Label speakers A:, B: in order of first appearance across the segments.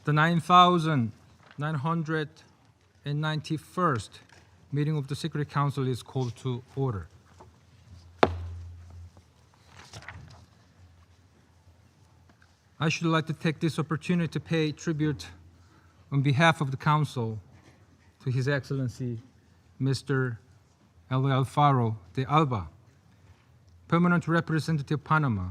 A: The 9,991st meeting of the Security Council is called to order. I should like to take this opportunity to pay tribute on behalf of the Council to His Excellency Mr. Alvaro de Alba, Permanent Representative Panama,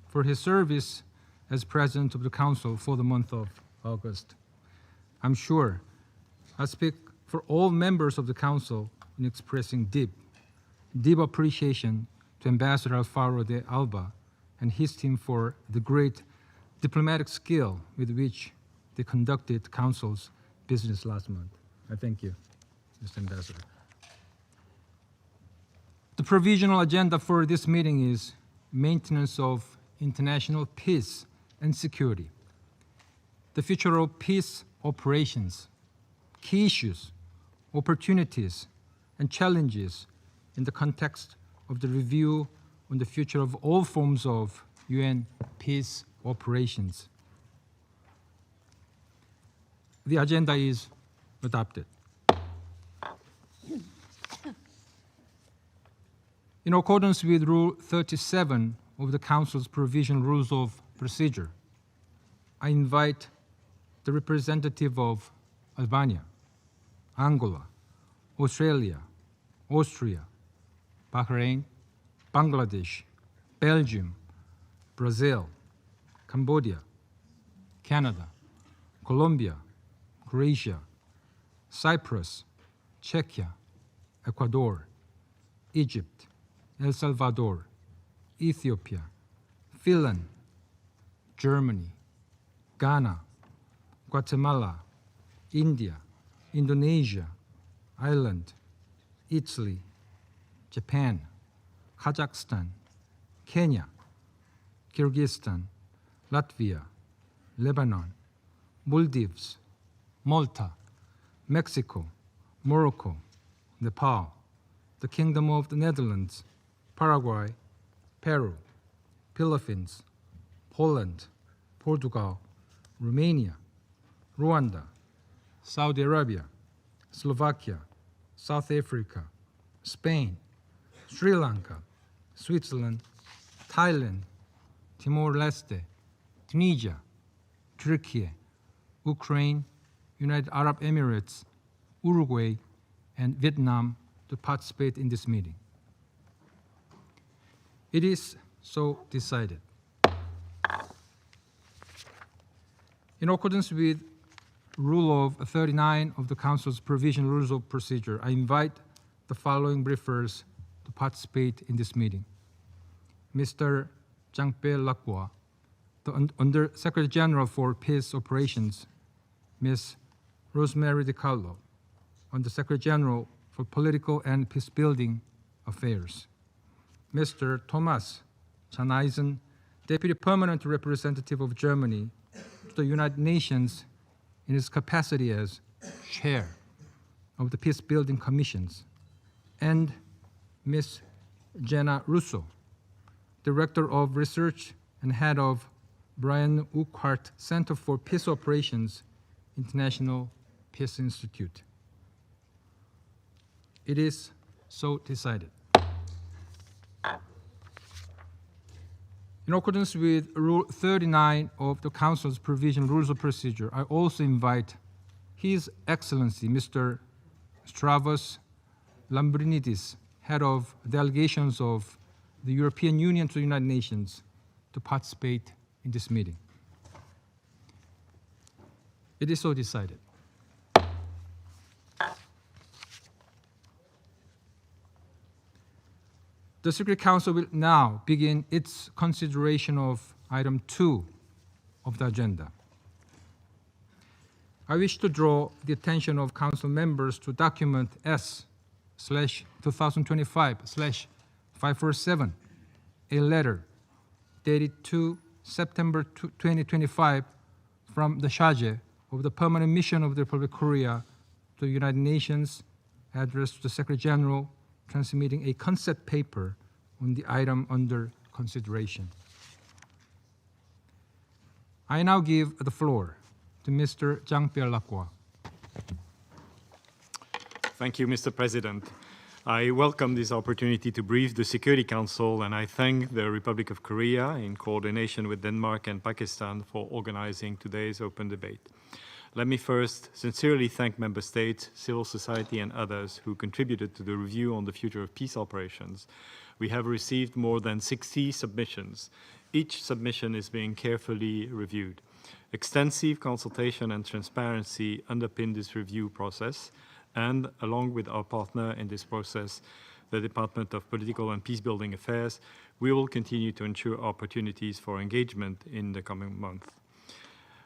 A: for his service as President of the Council for the month of August. I'm sure I speak for all members of the Council in expressing deep appreciation to Ambassador Alvaro de Alba and his team for the great diplomatic skill with which they conducted the Council's business last month. I thank you, Mr. Ambassador. The provisional agenda for this meeting is maintenance of international peace and security, the future of peace operations, key issues, opportunities, and challenges in the context of the review on the future of all forms of UN peace operations. The agenda is adopted. In accordance with Rule 37 of the Council's Provisional Rules of Procedure, I invite the representative of Albania, Angola, Australia, Austria, Bahrain, Bangladesh, Belgium, Brazil, Cambodia, Canada, Colombia, Croatia, Cyprus, Czechia, Ecuador, Egypt, El Salvador, Ethiopia, Finland, Germany, Ghana, Guatemala, India, Indonesia, Ireland, Italy, Japan, Kazakhstan, Kenya, Kyrgyzstan, Latvia, Lebanon, Maldives, Malta, Mexico, Morocco, Nepal, the Kingdom of the Netherlands, Paraguay, Peru, Philippines, Poland, Portugal, Romania, Rwanda, Saudi Arabia, Slovakia, South Africa, Spain, Sri Lanka, Switzerland, Thailand, Timor-Leste, Tunisia, Turkey, Ukraine, United Arab Emirates, Uruguay, and Vietnam to participate in this meeting. It is so decided. In accordance with Rule of 39 of the Council's Provisional Rules of Procedure, I invite the following briefers to participate in this meeting. Mr. Jangpe Lakwa, the Under Secretary General for Peace Operations, Ms. Rosemary DiCarlo, Under Secretary General for Political and Peacebuilding Affairs, Mr. Thomas Chaneisen, Deputy Permanent Representative of Germany to the United Nations in his capacity as Chair of the Peacebuilding Commissions, and Ms. Jenna Russo, Director of Research and Head of Brian Urquhart Center for Peace Operations, International Peace Institute. It is so decided. In accordance with Rule 39 of the Council's Provisional Rules of Procedure, I also invite His Excellency Mr. Stavros Lambrinidis, Head of Delegations of the European Union to the United Nations, to participate in this meeting. It is so decided. The Security Council will now begin its consideration of item 2 of the agenda. I wish to draw the attention of Council members to document S/2025/547, a letter dated 2 September 2025 from the Charge of the Permanent Mission of the Republic of Korea to the United Nations, addressed to the Secretary General, transmitting a concept paper on the item under consideration. I now give the floor to Mr. Jean-Pierre Lacroix.
B: Thank you, Mr. President. I welcome this opportunity to brief the Security Council, and I thank the Republic of Korea in coordination with Denmark and Pakistan for organizing today's open debate. Let me first sincerely thank Member States, civil society, and others who contributed to the review on the future of peace operations. We have received more than 60 submissions. Each submission is being carefully reviewed. Extensive consultation and transparency underpin this review process, and along with our partner in this process, the Department of Political and Peacebuilding Affairs, we will continue to ensure opportunities for engagement in the coming month.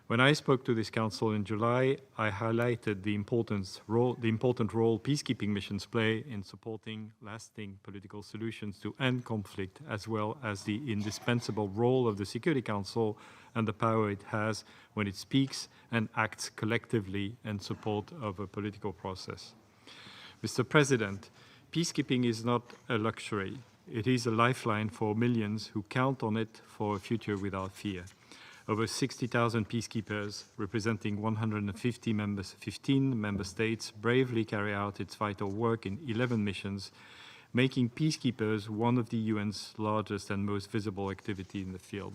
B: When I spoke to this Council in July, I highlighted the important role peacekeeping missions play in supporting lasting political solutions to end conflict, as well as the indispensable role of the Security Council and the power it has when it speaks and acts collectively in support of a political process. Mr. President, peacekeeping is not a luxury. It is a lifeline for millions who count on it for a future without fear. Over 60,000 peacekeepers, representing 15 member states, bravely carry out its vital work in 11 missions, making peacekeepers one of the UN's largest and most visible activity in the field.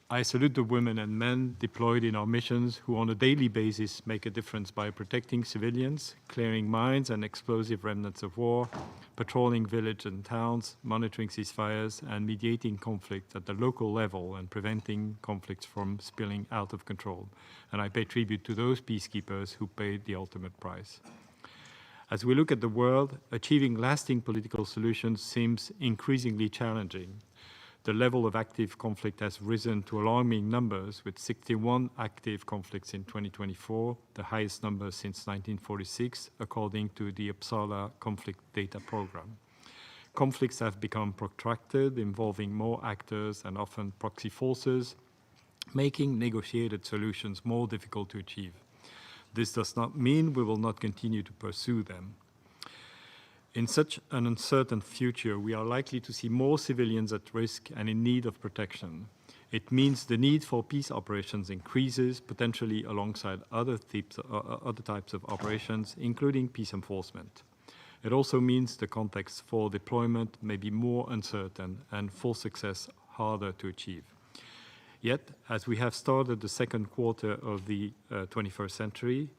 B: I salute the women and men deployed in our missions who on a daily basis make a difference by protecting civilians, clearing mines and explosive remnants of war, patrolling villages and towns, monitoring ceasefires, and mediating conflict at the local level and preventing conflicts from spilling out of control. And I pay tribute to those peacekeepers who paid the ultimate price. As we look at the world, achieving lasting political solutions seems increasingly challenging. The level of active conflict has risen to alarming numbers, with 61 active conflicts in 2024, the highest number since 1946, according to the Uppsala Conflict Data Program. Conflicts have become protracted, involving more actors and often proxy forces, making negotiated solutions more difficult to achieve. This does not mean we will not continue to pursue them. In such an uncertain future, we are likely to see more civilians at risk and in need of protection. It means the need for peace operations increases, potentially alongside other types of operations, including peace enforcement. It also means the context for deployment may be more uncertain and full success harder to achieve. Yet, as we have started the second quarter of the 21st century,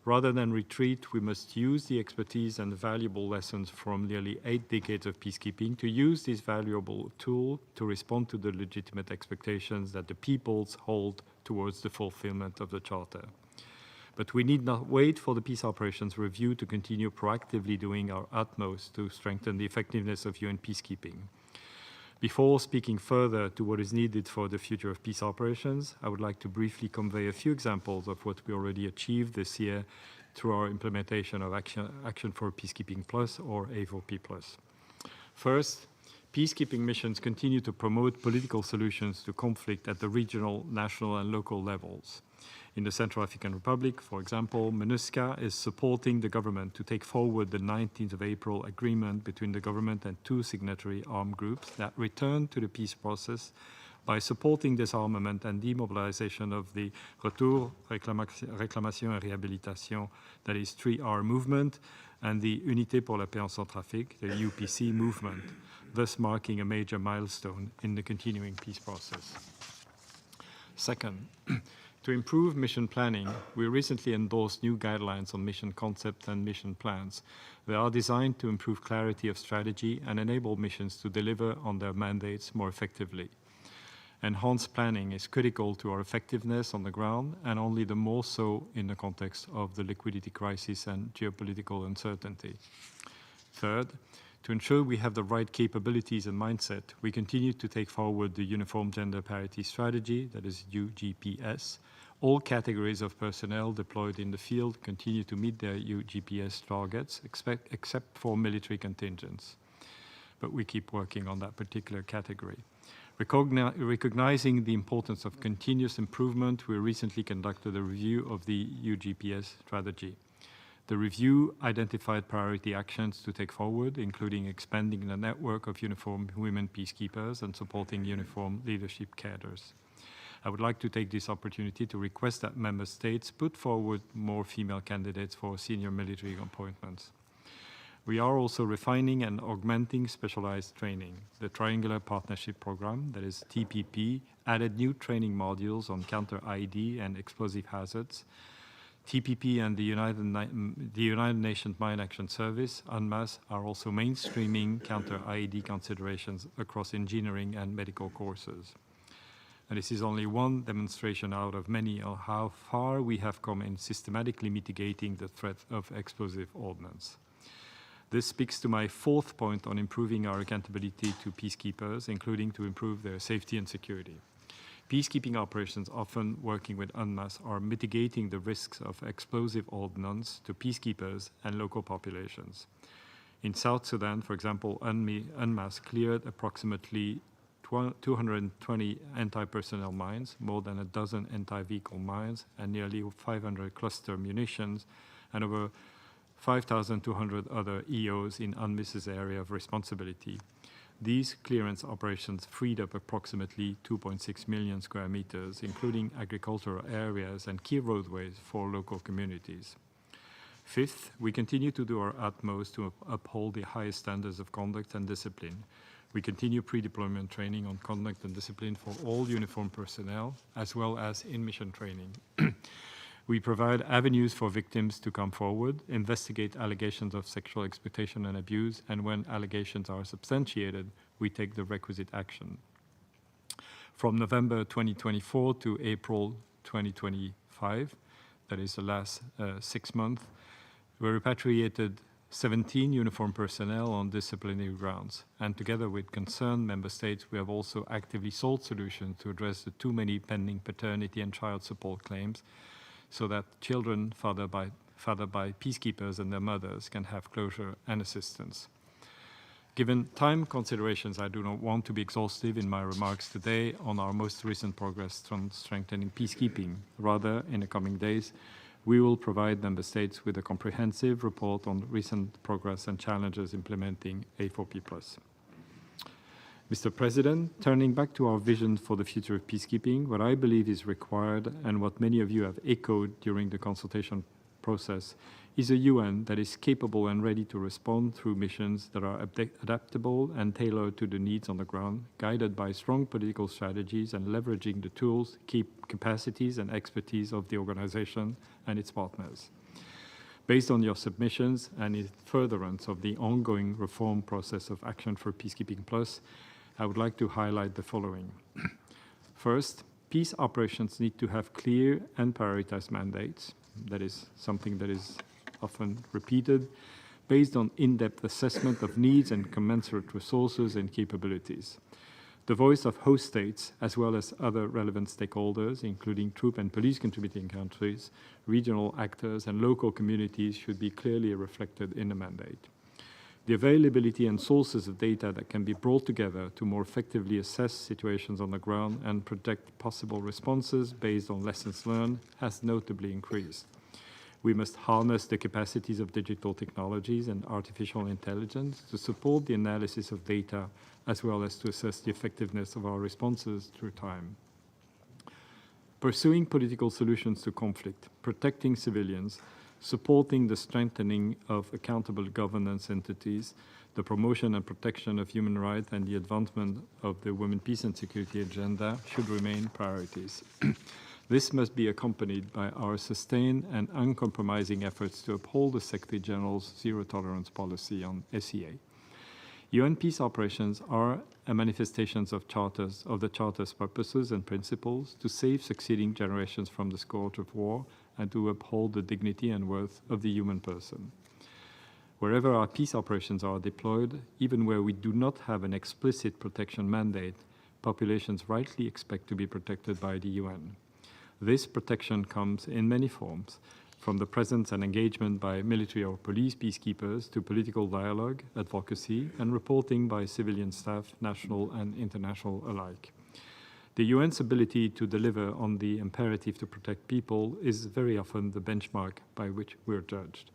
B: rather than retreat, we must use the expertise and the valuable lessons from nearly 8 decades of peacekeeping to use this valuable tool to respond to the legitimate expectations that the peoples hold towards the fulfillment of the Charter. But we need not wait for the peace operations review to continue proactively doing our utmost to strengthen the effectiveness of UN peacekeeping. Before speaking further to what is needed for the future of peace operations, I would like to briefly convey a few examples of what we already achieved this year through our implementation of Action for Peacekeeping Plus, or A4P+. First, peacekeeping missions continue to promote political solutions to conflict at the regional, national, and local levels. In the Central African Republic, for example, MINUSCA is supporting the government to take forward the 19th of April agreement between the government and 2 signatory armed groups that return to the peace process by supporting disarmament and demobilization of the Retour, Réclamation et Réhabilitation, that is 3R movement, and the Unité pour la paix en Centrafrique, the UPC movement, thus marking a major milestone in the continuing peace process. Second, to improve mission planning, we recently endorsed new guidelines on mission concepts and mission plans. They are designed to improve clarity of strategy and enable missions to deliver on their mandates more effectively. Enhanced planning is critical to our effectiveness on the ground, and only the more so in the context of the liquidity crisis and geopolitical uncertainty. Third, to ensure we have the right capabilities and mindset, we continue to take forward the Uniform Gender Parity Strategy, that is UGPS. All categories of personnel deployed in the field continue to meet their UGPS targets, except for military contingents. But we keep working on that particular category. Recognizing the importance of continuous improvement, we recently conducted a review of the UGPS strategy. The review identified priority actions to take forward, including expanding the network of uniformed women peacekeepers and supporting uniformed leadership cadres. I would like to take this opportunity to request that member states put forward more female candidates for senior military appointments. We are also refining and augmenting specialized training. The Triangular Partnership Program, that is TPP, added new training modules on counter-IED and explosive hazards. TPP and the United Nations Mine Action Service, UNMAS, are also mainstreaming counter-IED considerations across engineering and medical courses. And this is only one demonstration out of many of how far we have come in systematically mitigating the threat of explosive ordnance. This speaks to my fourth point on improving our accountability to peacekeepers, including to improve their safety and security. Peacekeeping operations, often working with UNMAS, are mitigating the risks of explosive ordnance to peacekeepers and local populations. In South Sudan, for example, UNMAS cleared approximately 220 anti-personnel mines, more than a dozen anti-vehicle mines, and nearly 500 cluster munitions, and over 5,200 other EOs in UNMIS's area of responsibility. These clearance operations freed up approximately 2.6 million square meters, including agricultural areas and key roadways for local communities. Fifth, we continue to do our utmost to uphold the highest standards of conduct and discipline. We continue pre-deployment training on conduct and discipline for all uniformed personnel, as well as in-mission training. We provide avenues for victims to come forward, investigate allegations of sexual exploitation and abuse, and when allegations are substantiated, we take the requisite action. From November 2024 to April 2025, that is the last 6 months, we repatriated 17 uniformed personnel on disciplinary grounds, and together with concerned member states, we have also actively sought solutions to address the too many pending paternity and child support claims, so that children fathered by peacekeepers and their mothers can have closure and assistance. Given time considerations, I do not want to be exhaustive in my remarks today on our most recent progress on strengthening peacekeeping. Rather, in the coming days, we will provide member states with a comprehensive report on recent progress and challenges implementing A4P+. Mr. President, turning back to our vision for the future of peacekeeping, what I believe is required and what many of you have echoed during the consultation process is a UN that is capable and ready to respond through missions that are adaptable and tailored to the needs on the ground, guided by strong political strategies and leveraging the tools, capacities and expertise of the organization and its partners. Based on your submissions and in furtherance of the ongoing reform process of Action for Peacekeeping Plus, I would like to highlight the following. First, peace operations need to have clear and prioritized mandates. That is something that is often repeated, based on in-depth assessment of needs and commensurate resources and capabilities. The voice of host states, as well as other relevant stakeholders, including troop and police contributing countries, regional actors, and local communities, should be clearly reflected in the mandate. The availability and sources of data that can be brought together to more effectively assess situations on the ground and predict possible responses based on lessons learned has notably increased. We must harness the capacities of digital technologies and artificial intelligence to support the analysis of data, as well as to assess the effectiveness of our responses through time. Pursuing political solutions to conflict, protecting civilians, supporting the strengthening of accountable governance entities, the promotion and protection of human rights, and the advancement of the Women, Peace and Security agenda should remain priorities. This must be accompanied by our sustained and uncompromising efforts to uphold the Secretary General's zero-tolerance policy on SEA. UN peace operations are a manifestation of the Charter's purposes and principles to save succeeding generations from the scourge of war and to uphold the dignity and worth of the human person. Wherever our peace operations are deployed, even where we do not have an explicit protection mandate, populations rightly expect to be protected by the UN. This protection comes in many forms, from the presence and engagement by military or police peacekeepers to political dialogue, advocacy, and reporting by civilian staff, national and international alike. The UN's ability to deliver on the imperative to protect people is very often the benchmark by which we're judged.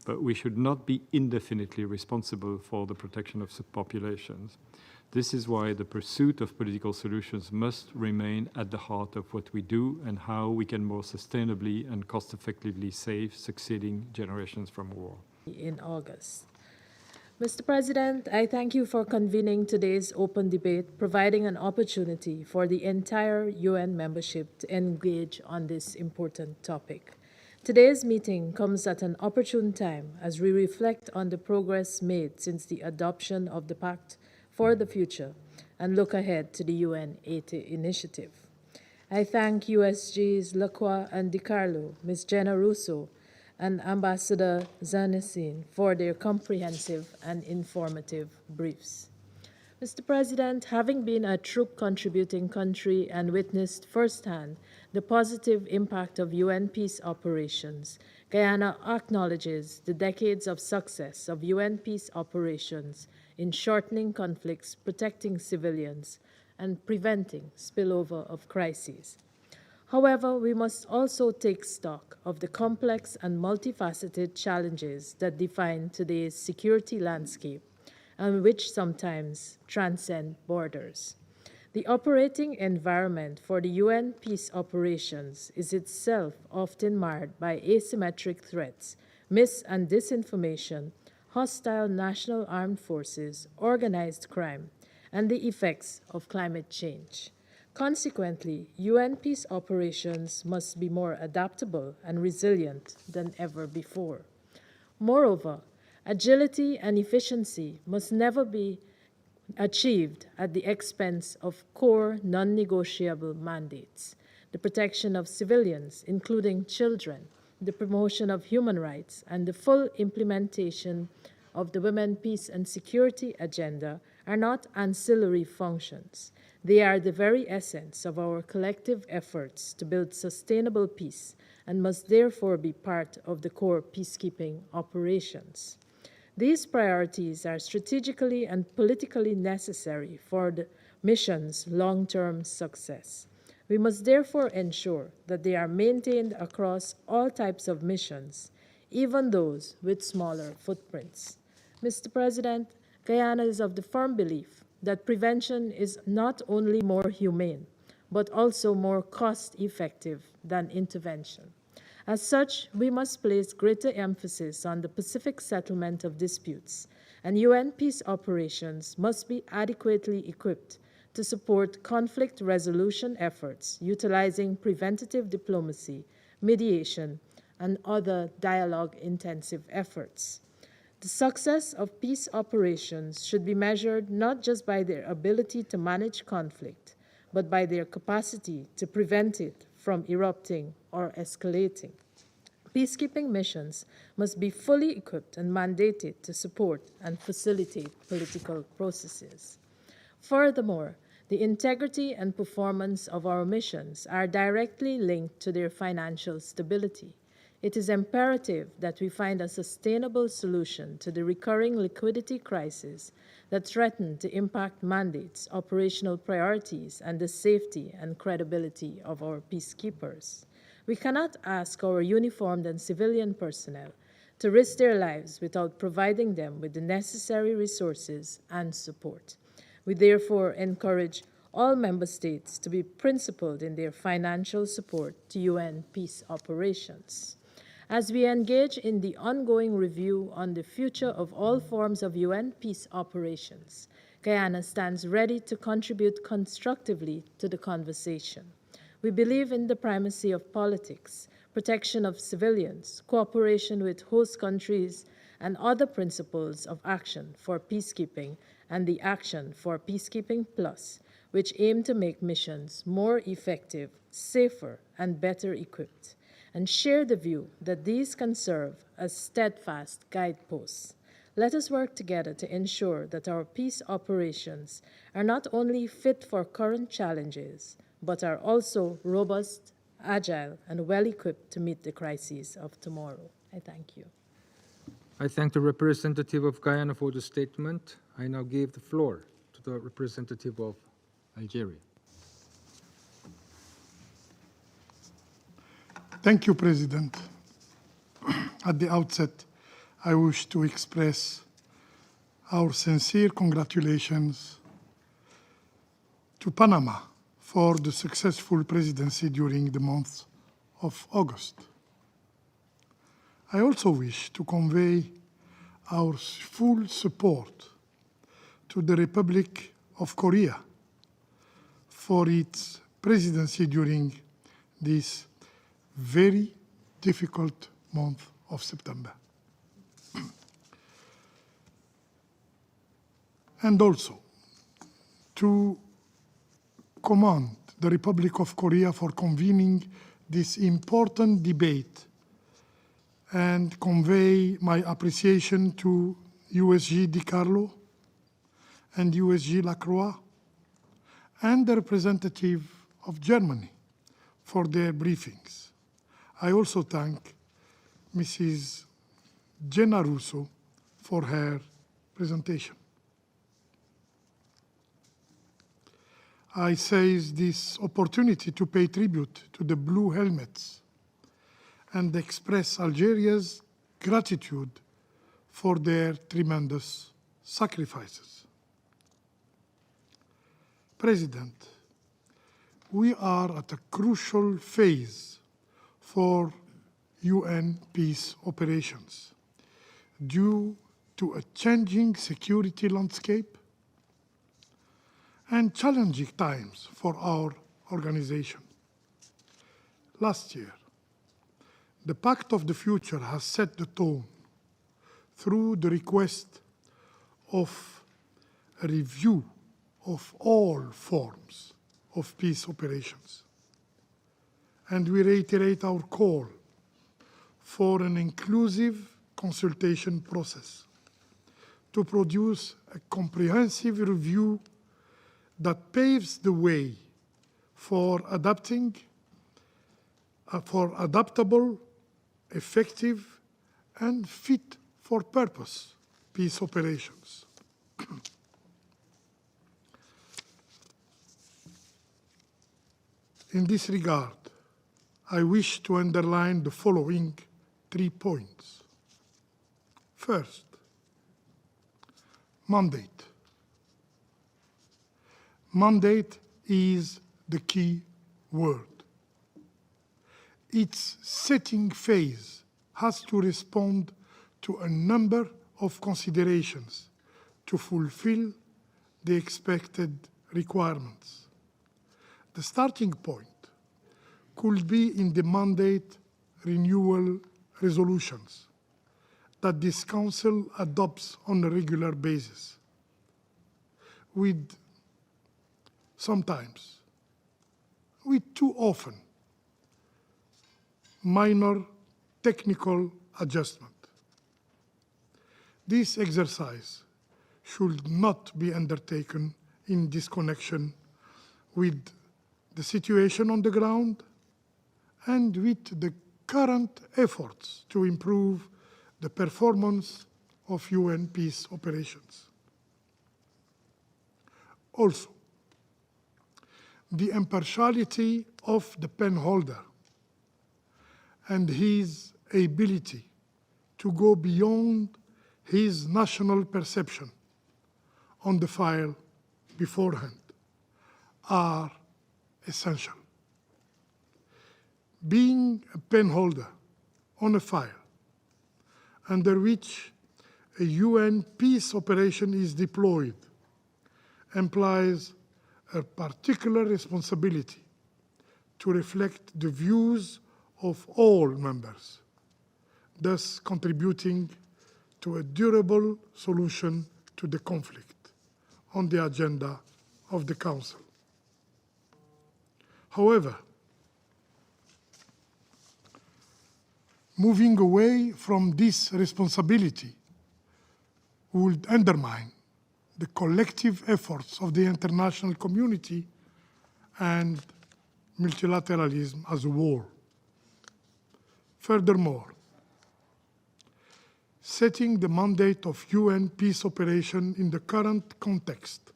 B: But we should not be indefinitely responsible for the protection of populations. This is why the pursuit of political solutions must remain at the heart of what we do and how we can more sustainably and cost-effectively save succeeding generations from war.
C: In August. Mr. President, I thank you for convening today's open debate, providing an opportunity for the entire UN membership to engage on this important topic. Today's meeting comes at an opportune time as we reflect on the progress made since the adoption of the Pact for the Future and look ahead to the UN 80 initiative. I thank USG's Lacroix and DiCarlo, Ms. Jenna Russo, and Ambassador Zanesin for their comprehensive and informative briefs. Mr. President, having been a troop contributing country and witnessed firsthand the positive impact of UN peace operations, Guyana acknowledges the decades of success of UN peace operations in shortening conflicts, protecting civilians, and preventing spillover of crises. However, we must also take stock of the complex and multifaceted challenges that define today's security landscape and which sometimes transcend borders. The operating environment for the UN peace operations is itself often marred by asymmetric threats, mis- and disinformation, hostile national armed forces, organized crime, and the effects of climate change. Consequently, UN peace operations must be more adaptable and resilient than ever before. Moreover, agility and efficiency must never be achieved at the expense of core non-negotiable mandates: the protection of civilians, including children, the promotion of human rights, and the full implementation of the Women, Peace and Security agenda are not ancillary functions. They are the very essence of our collective efforts to build sustainable peace and must therefore be part of the core peacekeeping operations. These priorities are strategically and politically necessary for the mission's long-term success. We must therefore ensure that they are maintained across all types of missions, even those with smaller footprints. Mr. President, Guyana is of the firm belief that prevention is not only more humane, but also more cost-effective than intervention. As such, we must place greater emphasis on the pacific settlement of disputes, and UN peace operations must be adequately equipped to support conflict resolution efforts utilizing preventative diplomacy, mediation, and other dialogue-intensive efforts. The success of peace operations should be measured not just by their ability to manage conflict, but by their capacity to prevent it from erupting or escalating. Peacekeeping missions must be fully equipped and mandated to support and facilitate political processes. Furthermore, the integrity and performance of our missions are directly linked to their financial stability. It is imperative that we find a sustainable solution to the recurring liquidity crisis that threaten to impact mandates, operational priorities, and the safety and credibility of our peacekeepers. We cannot ask our uniformed and civilian personnel to risk their lives without providing them with the necessary resources and support. We therefore encourage all member states to be principled in their financial support to UN peace operations. As we engage in the ongoing review on the future of all forms of UN peace operations, Guyana stands ready to contribute constructively to the conversation. We believe in the primacy of politics, protection of civilians, cooperation with host countries, and other principles of action for peacekeeping and the Action for Peacekeeping Plus, which aim to make missions more effective, safer, and better equipped, and share the view that these can serve as steadfast guideposts. Let us work together to ensure that our peace operations are not only fit for current challenges, but are also robust, agile, and well-equipped to meet the crises of tomorrow. I thank you.
A: I thank the representative of Guyana for the statement. I now give the floor to the representative of Algeria.
D: Thank you, President. At the outset, I wish to express our sincere congratulations to Panama for the successful presidency during the month of August. I also wish to convey our full support to the Republic of Korea for its presidency during this very difficult month of September. And also to commend the Republic of Korea for convening this important debate and convey my appreciation to USG DiCarlo and USG Lacroix and the representative of Germany for their briefings. I also thank Mrs. Jenna Russo for her presentation. I seize this opportunity to pay tribute to the Blue Helmets and express Algeria's gratitude for their tremendous sacrifices. President, we are at a crucial phase for UN peace operations due to a changing security landscape and challenging times for our organization. Last year, the Pact of the Future has set the tone through the request of a review of all forms of peace operations. And we reiterate our call for an inclusive consultation process to produce a comprehensive review that paves the way for adaptable, effective, and fit for purpose peace operations. In this regard, I wish to underline the following 3 points. First, mandate. Mandate is the key word. Its setting phase has to respond to a number of considerations to fulfill the expected requirements. The starting point could be in the mandate renewal resolutions that this Council adopts on a regular basis, with too often, minor technical adjustment. This exercise should not be undertaken in disconnection with the situation on the ground and with the current efforts to improve the performance of UN peace operations. Also, the impartiality of the pen holder and his ability to go beyond his national perception on the file beforehand are essential. Being a pen holder on a file under which a UN peace operation is deployed implies a particular responsibility to reflect the views of all members, thus contributing to a durable solution to the conflict on the agenda of the Council. However, moving away from this responsibility would undermine the collective efforts of the international community and multilateralism as a whole. Furthermore, setting the mandate of UN peace operation in the current context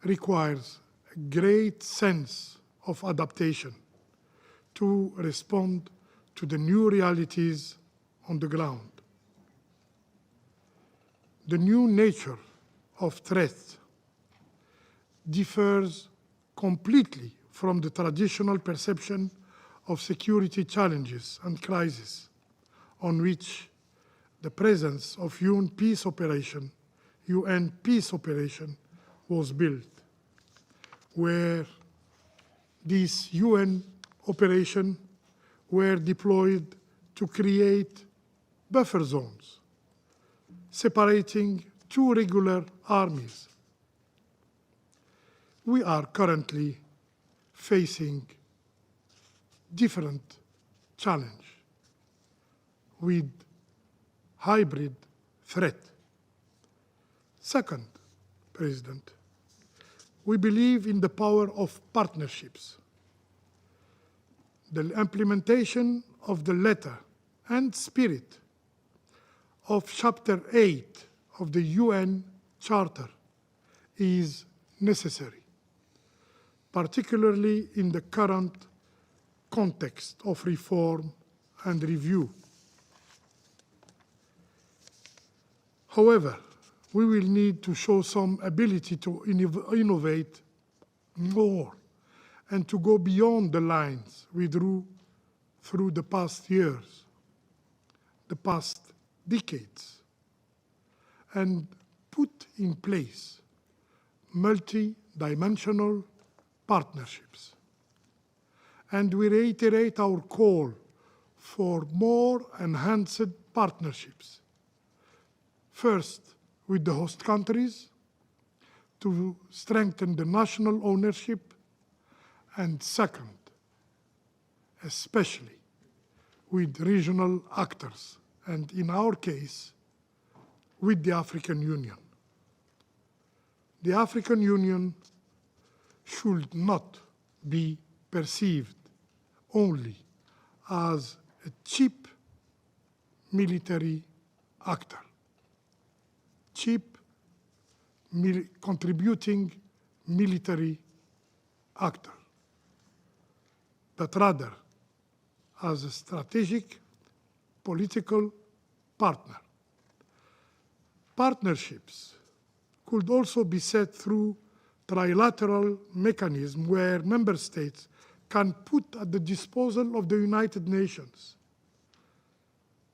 D: requires a great sense of adaptation to respond to the new realities on the ground. The new nature of threat differs completely from the traditional perception of security challenges and crises on which the presence of UN peace operation was built, where these UN operations were deployed to create buffer zones, separating two regular armies. We are currently facing different challenge with hybrid threat. Second, President, we believe in the power of partnerships. The implementation of the letter and spirit of Chapter 8 of the UN Charter is necessary, particularly in the current context of reform and review. However, we will need to show some ability to innovate more and to go beyond the lines we drew through the past years, the past decades, and put in place multi-dimensional partnerships. And we reiterate our call for more enhanced partnerships. First, with the host countries to strengthen the national ownership, and second, especially with regional actors, and in our case, with the African Union. The African Union should not be perceived only as a cheap military actor, cheap contributing military actor, but rather as a strategic political partner. Partnerships could also be set through trilateral mechanism where member states can put at the disposal of the United Nations,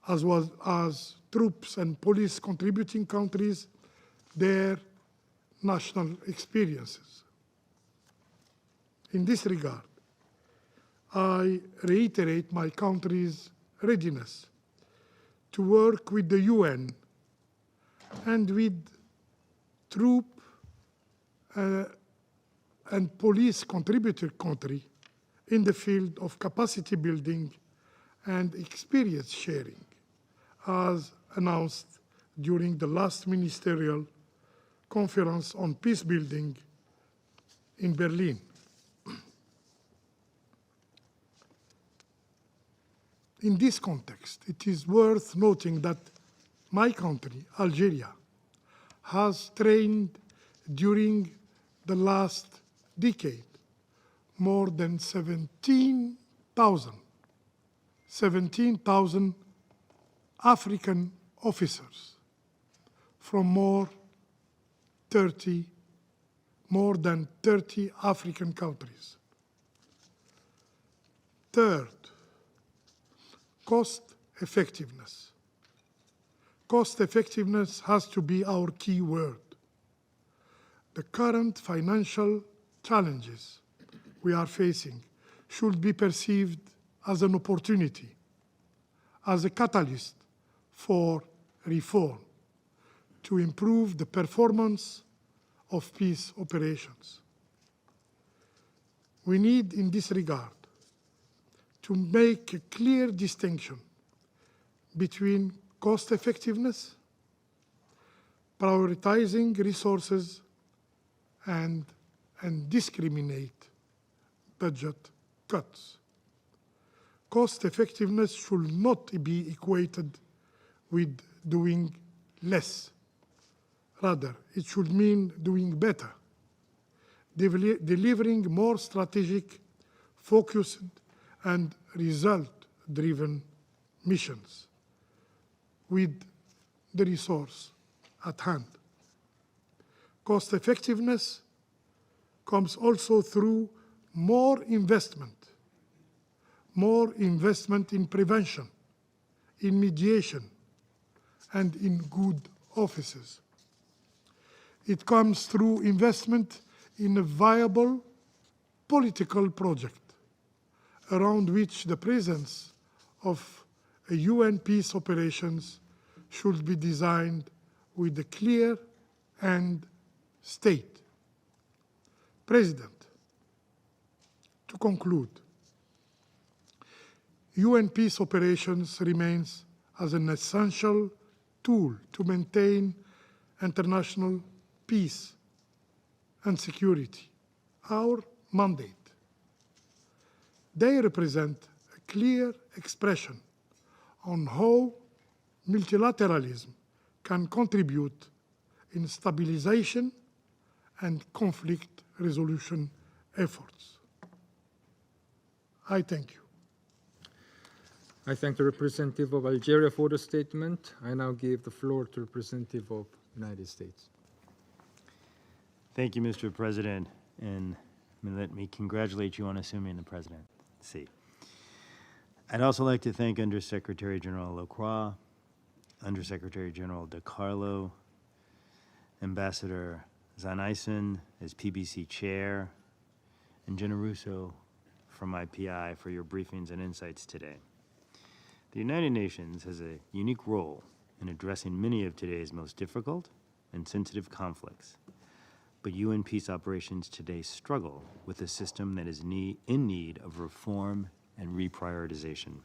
D: as well as troops and police contributing countries, their national experiences. In this regard, I reiterate my country's readiness to work with the UN and with troop and police contributor country in the field of capacity building and experience sharing, as announced during the last ministerial conference on peace building in Berlin. In this context, it is worth noting that my country, Algeria, has trained during the last decade more than 17,000 African officers from more than 30 African countries. Third, cost effectiveness. Cost effectiveness has to be our key word. The current financial challenges we are facing should be perceived as an opportunity, as a catalyst for reform to improve the performance of peace operations. We need, in this regard, to make a clear distinction between cost effectiveness, prioritizing resources, and indiscriminate budget cuts. Cost effectiveness should not be equated with doing less. Rather, it should mean doing better, delivering more strategic, focused, and result-driven missions with the resource at hand. Cost effectiveness comes also through more investment in prevention, in mediation, and in good offices. It comes through investment in a viable political project around which the presence of a UN peace operations should be designed with a clear end state. President, to conclude, UN peace operations remains as an essential tool to maintain international peace and security, our mandate. They represent a clear expression on how multilateralism can contribute in stabilization and conflict resolution efforts. I thank you.
A: I thank the representative of Algeria for the statement. I now give the floor to the representative of the United States.
E: Thank you, Mr. President, and let me congratulate you on assuming the presidency. I'd also like to thank Undersecretary General Lacroix, Undersecretary General DiCarlo, Ambassador Zanison as PBC Chair, and Jenna Russo from IPI for your briefings and insights today. The United Nations has a unique role in addressing many of today's most difficult and sensitive conflicts, but UN peace operations today struggle with a system that is in need of reform and reprioritization.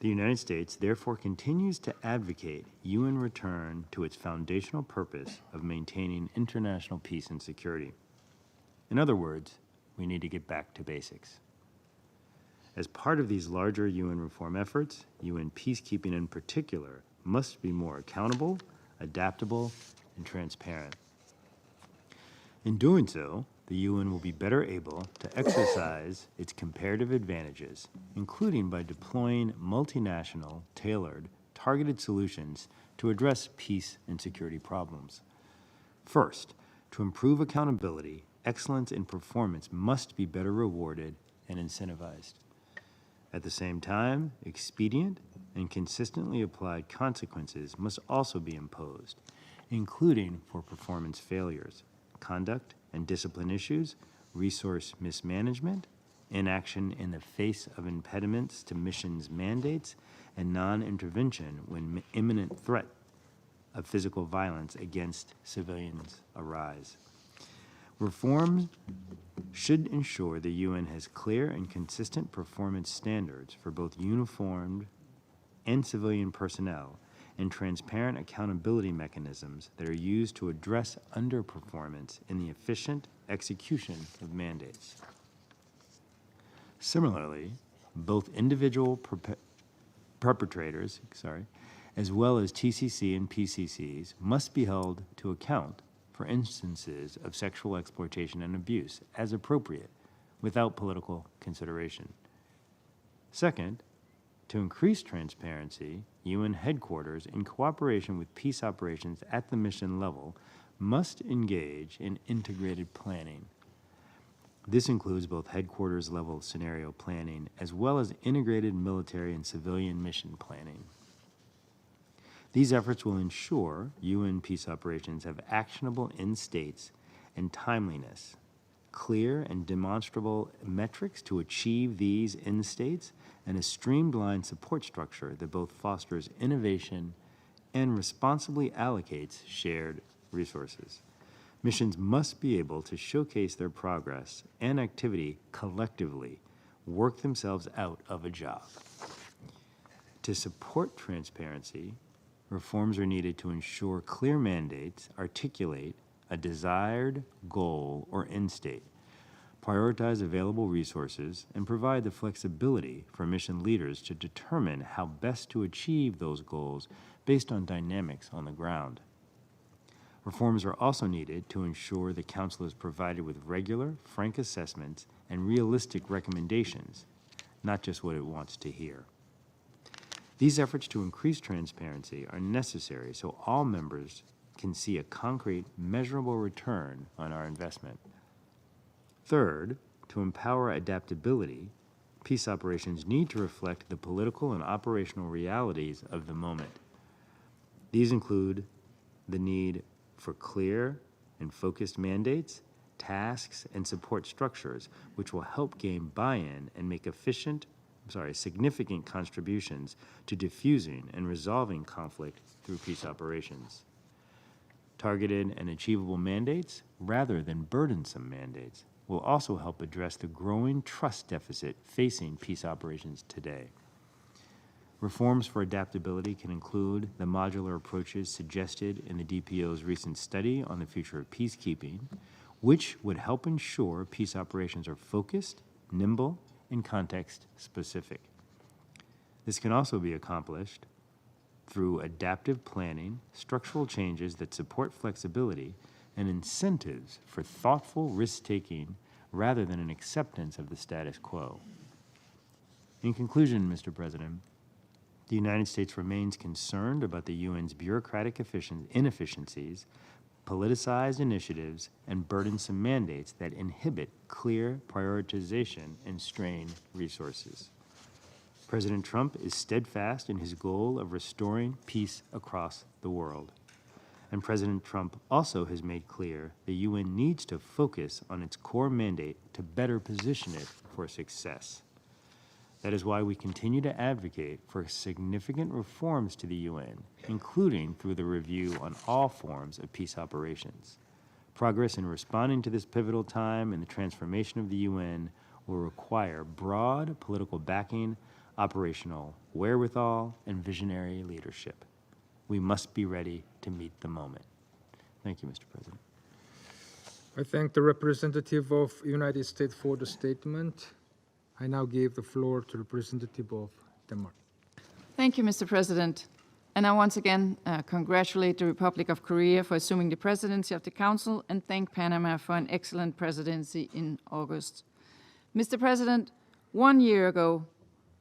E: The United States therefore continues to advocate UN return to its foundational purpose of maintaining international peace and security. In other words, we need to get back to basics. As part of these larger UN reform efforts, UN peacekeeping in particular must be more accountable, adaptable, and transparent. In doing so, the UN will be better able to exercise its comparative advantages, including by deploying multinational, tailored, targeted solutions to address peace and security problems. First, to improve accountability, excellence in performance must be better rewarded and incentivized. At the same time, expedient and consistently applied consequences must also be imposed, including for performance failures, conduct and discipline issues, resource mismanagement, inaction in the face of impediments to missions' mandates, and non-intervention when imminent threat of physical violence against civilians arise. Reforms should ensure the UN has clear and consistent performance standards for both uniformed and civilian personnel, and transparent accountability mechanisms that are used to address underperformance in the efficient execution of mandates. Similarly, both individual perpetrators, as well as TCC and PCCs must be held to account for instances of sexual exploitation and abuse as appropriate, without political consideration. Second, to increase transparency, UN headquarters, in cooperation with peace operations at the mission level, must engage in integrated planning. This includes both headquarters-level scenario planning as well as integrated military and civilian mission planning. These efforts will ensure UN peace operations have actionable end states and timeliness, clear and demonstrable metrics to achieve these end states, and a streamlined support structure that both fosters innovation and responsibly allocates shared resources. Missions must be able to showcase their progress and activity collectively, work themselves out of a job. To support transparency, reforms are needed to ensure clear mandates articulate a desired goal or end state, prioritize available resources, and provide the flexibility for mission leaders to determine how best to achieve those goals based on dynamics on the ground. Reforms are also needed to ensure the Council is provided with regular, frank assessments and realistic recommendations, not just what it wants to hear. These efforts to increase transparency are necessary so all members can see a concrete, measurable return on our investment. Third, to empower adaptability, peace operations need to reflect the political and operational realities of the moment. These include the need for clear and focused mandates, tasks, and support structures, which will help gain buy-in and make significant contributions to diffusing and resolving conflict through peace operations. Targeted and achievable mandates, rather than burdensome mandates, will also help address the growing trust deficit facing peace operations today. Reforms for adaptability can include the modular approaches suggested in the DPO's recent study on the future of peacekeeping, which would help ensure peace operations are focused, nimble, and context-specific. This can also be accomplished through adaptive planning, structural changes that support flexibility, and incentives for thoughtful risk-taking rather than an acceptance of the status quo. In conclusion, Mr. President, the United States remains concerned about the UN's bureaucratic inefficiencies, politicized initiatives, and burdensome mandates that inhibit clear prioritization and strain resources. President Trump is steadfast in his goal of restoring peace across the world. And President Trump also has made clear the UN needs to focus on its core mandate to better position it for success. That is why we continue to advocate for significant reforms to the UN, including through the review on all forms of peace operations. Progress in responding to this pivotal time in the transformation of the UN will require broad political backing, operational wherewithal, and visionary leadership. We must be ready to meet the moment. Thank you, Mr. President.
A: I thank the representative of United States for the statement. I now give the floor to the representative of Denmark.
F: Thank you, Mr. President. And I once again congratulate the Republic of Korea for assuming the presidency of the Council and thank Panama for an excellent presidency in August. Mr. President, 1 year ago,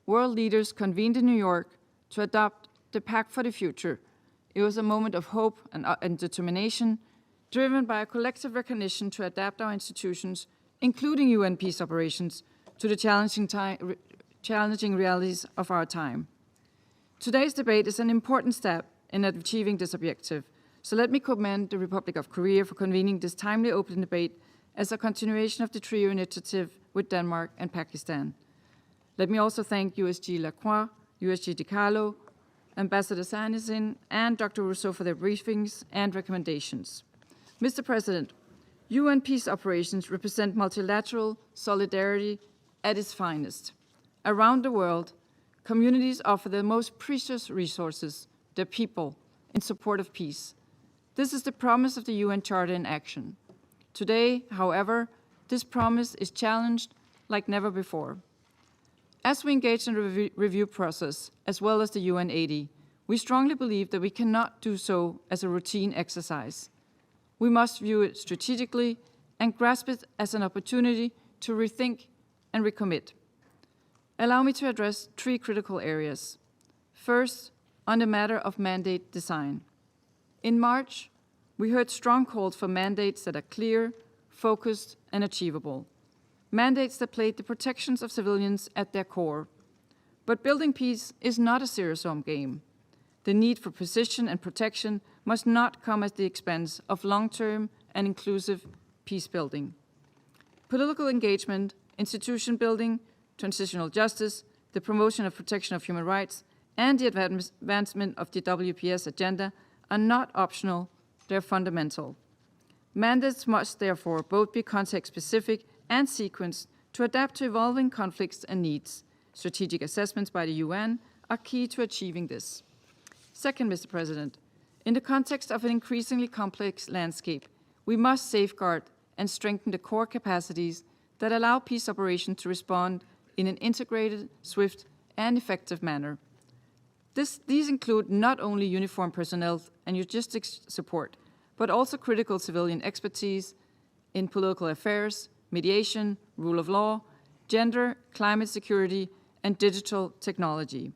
F: world leaders convened in New York to adopt the Pact for the Future. It was a moment of hope and determination, driven by a collective recognition to adapt our institutions, including UN peace operations, to the challenging realities of our time. Today's debate is an important step in achieving this objective, so let me commend the Republic of Korea for convening this timely open debate as a continuation of the TRIO initiative with Denmark and Pakistan. Let me also thank USG Lacroix, USG DiCarlo, Ambassador Sanizin, and Dr. Rousseau for their briefings and recommendations. Mr. President, UN peace operations represent multilateral solidarity at its finest. Around the world, communities offer their most precious resources, their people, in support of peace. This is the promise of the UN Charter in action. Today, however, this promise is challenged like never before. As we engage in the review process, as well as the UN 80, we strongly believe that we cannot do so as a routine exercise. We must view it strategically and grasp it as an opportunity to rethink and recommit. Allow me to address 3 critical areas. First, on the matter of mandate design. In March, we heard strong calls for mandates that are clear, focused, and achievable. Mandates that place the protections of civilians at their core. But building peace is not a zero-sum game. The need for precision and protection must not come at the expense of long-term and inclusive peace building. Political engagement, institution building, transitional justice, the promotion of protection of human rights, and the advancement of the WPS agenda are not optional, they're fundamental. Mandates must therefore both be context-specific and sequenced to adapt to evolving conflicts and needs. Strategic assessments by the UN are key to achieving this. Second, Mr. President, in the context of an increasingly complex landscape, we must safeguard and strengthen the core capacities that allow peace operations to respond in an integrated, swift, and effective manner. These include not only uniformed personnel and logistics support, but also critical civilian expertise in political affairs, mediation, rule of law, gender, climate security, and digital technology.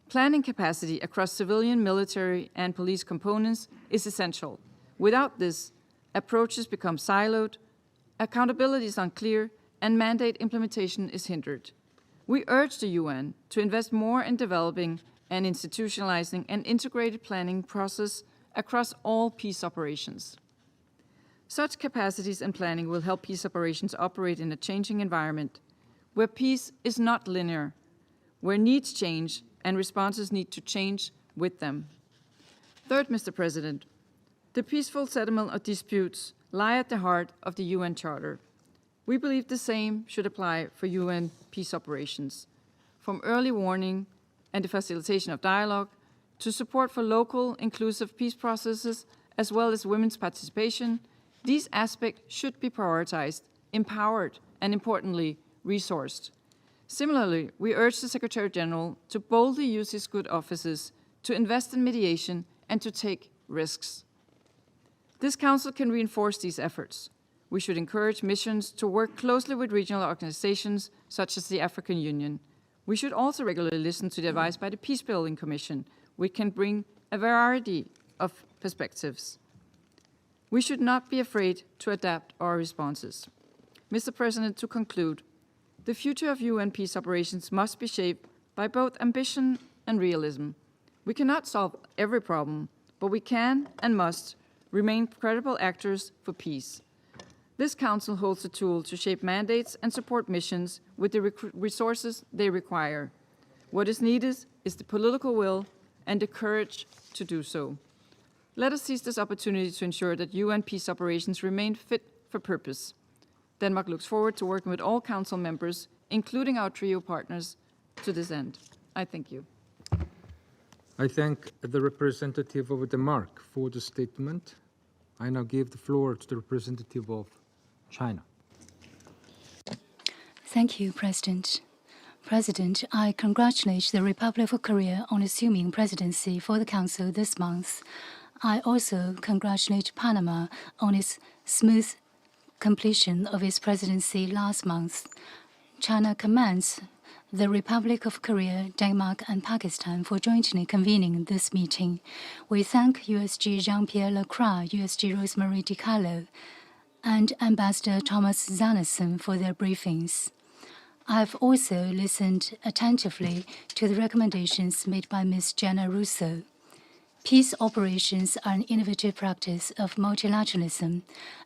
F: Planning capacity across civilian, military, and police components is essential. Without this, approaches become siloed, accountability is unclear, and mandate implementation is hindered. We urge the UN to invest more in developing and institutionalizing an integrated planning process across all peace operations. Such capacities and planning will help peace operations operate in a changing environment, where peace is not linear, where needs change and responses need to change with them. Third, Mr. President, the peaceful settlement of disputes lie at the heart of the UN Charter. We believe the same should apply for UN peace operations, from early warning and the facilitation of dialogue to support for local inclusive peace processes, as well as women's participation. These aspects should be prioritized, empowered, and importantly, resourced. Similarly, we urge the Secretary General to boldly use his good offices to invest in mediation and to take risks. This Council can reinforce these efforts. We should encourage missions to work closely with regional organizations such as the African Union. We should also regularly listen to the advice by the Peacebuilding Commission, which can bring a variety of perspectives. We should not be afraid to adapt our responses. Mr. President, to conclude, the future of UN peace operations must be shaped by both ambition and realism. We cannot solve every problem, but we can and must remain credible actors for peace. This Council holds the tool to shape mandates and support missions with the resources they require. What is needed is the political will and the courage to do so. Let us seize this opportunity to ensure that UN peace operations remain fit for purpose. Denmark looks forward to working with all Council members, including our trio partners, to this end. I thank you.
A: I thank the representative of Denmark for the statement. I now give the floor to the representative of China.
G: Thank you, President. President, I congratulate the Republic of Korea on assuming presidency for the Council this month. I also congratulate Panama on its smooth completion of its presidency last month. China commends the Republic of Korea, Denmark, and Pakistan for jointly convening this meeting. We thank USG Jean-Pierre Lacroix, USG Rosemary DiCarlo, and Ambassador Thomas Zanason for their briefings. I've also listened attentively to the recommendations made by Ms. Jenna Russo. Peace operations are an innovative practice of multilateralism,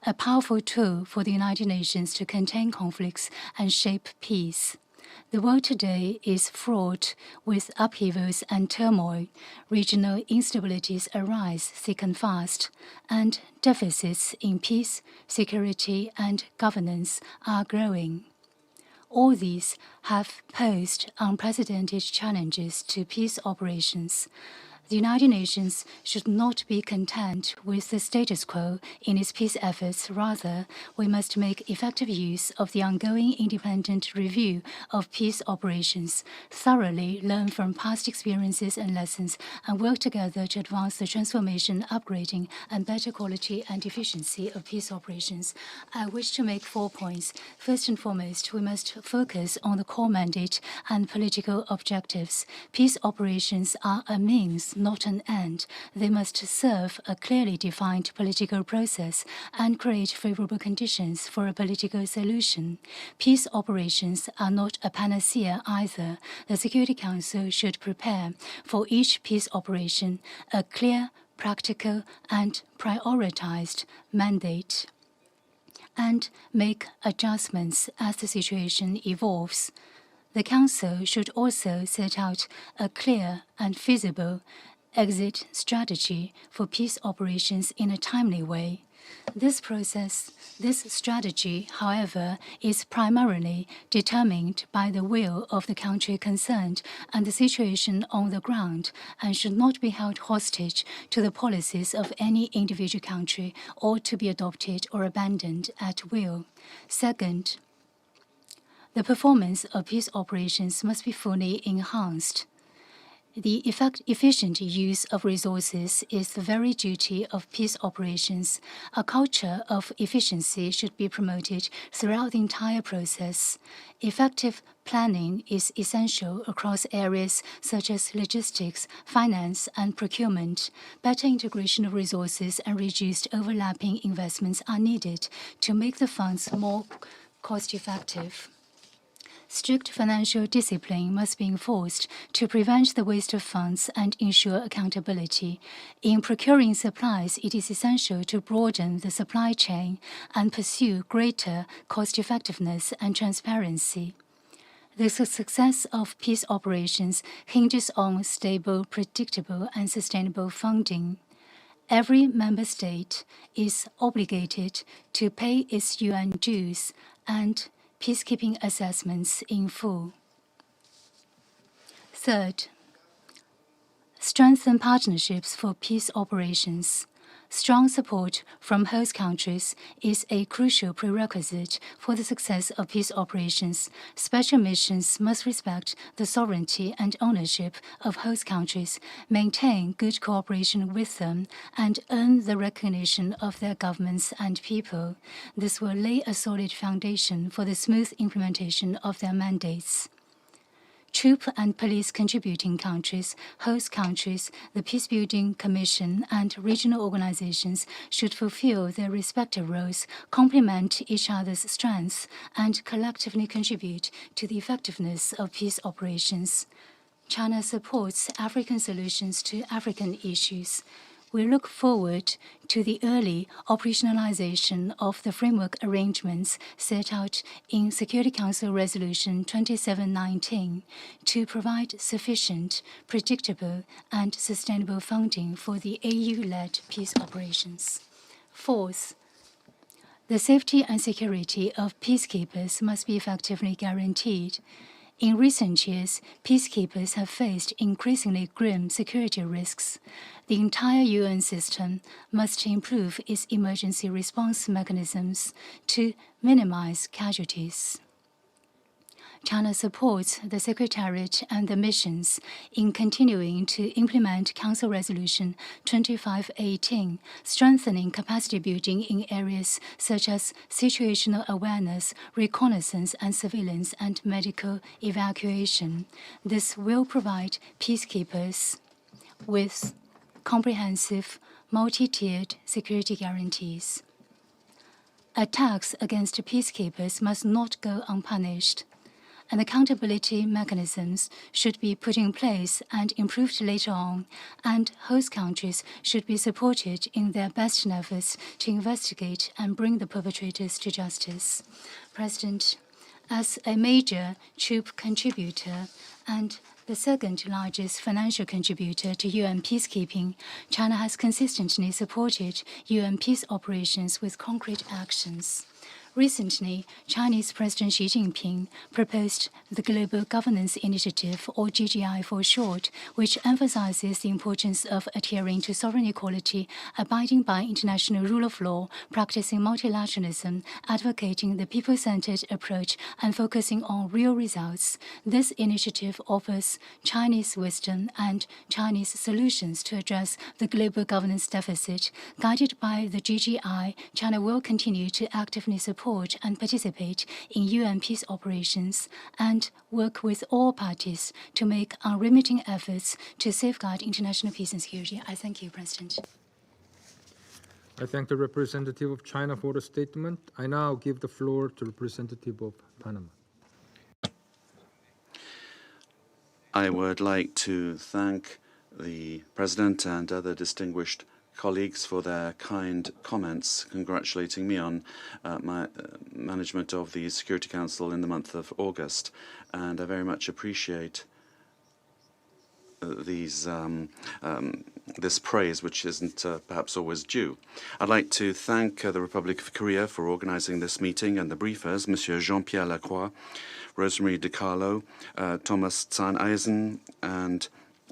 G: a powerful tool for the United Nations to contain conflicts and shape peace. The world today is fraught with upheavals and turmoil. Regional instabilities arise thick and fast, and deficits in peace, security, and governance are growing. All these have posed unprecedented challenges to peace operations. The United Nations should not be content with the status quo in its peace efforts. Rather, we must make effective use of the ongoing independent review of peace operations, thoroughly learn from past experiences and lessons, and work together to advance the transformation, upgrading, and better quality and efficiency of peace operations. I wish to make 4 points. First and foremost, we must focus on the core mandate and political objectives. Peace operations are a means, not an end. They must serve a clearly defined political process and create favorable conditions for a political solution. Peace operations are not a panacea either. The Security Council should prepare for each peace operation a clear, practical, and prioritized mandate, and make adjustments as the situation evolves. The Council should also set out a clear and feasible exit strategy for peace operations in a timely way. This strategy, however, is primarily determined by the will of the country concerned and the situation on the ground, and should not be held hostage to the policies of any individual country or to be adopted or abandoned at will. Second, the performance of peace operations must be fully enhanced. The efficient use of resources is the very duty of peace operations. A culture of efficiency should be promoted throughout the entire process. Effective planning is essential across areas such as logistics, finance, and procurement. Better integration of resources and reduced overlapping investments are needed to make the funds more cost-effective. Strict financial discipline must be enforced to prevent the waste of funds and ensure accountability. In procuring supplies, it is essential to broaden the supply chain and pursue greater cost-effectiveness and transparency. The success of peace operations hinges on stable, predictable, and sustainable funding. Every member state is obligated to pay its UN dues and peacekeeping assessments in full. Third, strengthen partnerships for peace operations. Strong support from host countries is a crucial prerequisite for the success of peace operations. Special missions must respect the sovereignty and ownership of host countries, maintain good cooperation with them, and earn the recognition of their governments and people. This will lay a solid foundation for the smooth implementation of their mandates. Troop and police contributing countries, host countries, the Peacebuilding Commission, and regional organizations should fulfill their respective roles, complement each other's strengths, and collectively contribute to the effectiveness of peace operations. China supports African solutions to African issues. We look forward to the early operationalization of the framework arrangements set out in Security Council Resolution 2719 to provide sufficient, predictable, and sustainable funding for the AU-led peace operations. Fourth, the safety and security of peacekeepers must be effectively guaranteed. In recent years, peacekeepers have faced increasingly grim security risks. The entire UN system must improve its emergency response mechanisms to minimize casualties. China supports the Secretariat and the missions in continuing to implement Council Resolution 2518, strengthening capacity building in areas such as situational awareness, reconnaissance and surveillance, and medical evacuation. This will provide peacekeepers with comprehensive, multi-tiered security guarantees. Attacks against peacekeepers must not go unpunished, and accountability mechanisms should be put in place and improved later on, and host countries should be supported in their best efforts to investigate and bring the perpetrators to justice. President, as a major troop contributor and the second largest financial contributor to UN peacekeeping, China has consistently supported UN peace operations with concrete actions. Recently, Chinese President Xi Jinping proposed the Global Governance Initiative, or GGI for short, which emphasizes the importance of adhering to sovereign equality, abiding by international rule of law, practicing multilateralism, advocating the people-centered approach, and focusing on real results. This initiative offers Chinese wisdom and Chinese solutions to address the global governance deficit. Guided by the GGI, China will continue to actively support and participate in UN peace operations and work with all parties to make unremitting efforts to safeguard international peace and security. I thank you, President.
A: I thank the representative of China for the statement. I now give the floor to the representative of Panama.
H: I would like to thank the President and other distinguished colleagues for their kind comments congratulating me on my management of the Security Council in the month of August. And I very much appreciate this praise, which isn't perhaps always due. I'd like to thank the Republic of Korea for organizing this meeting and the briefers, Monsieur Jean-Pierre Lacroix, Rosemary DiCarlo, Thomas Zahn-Eisen, and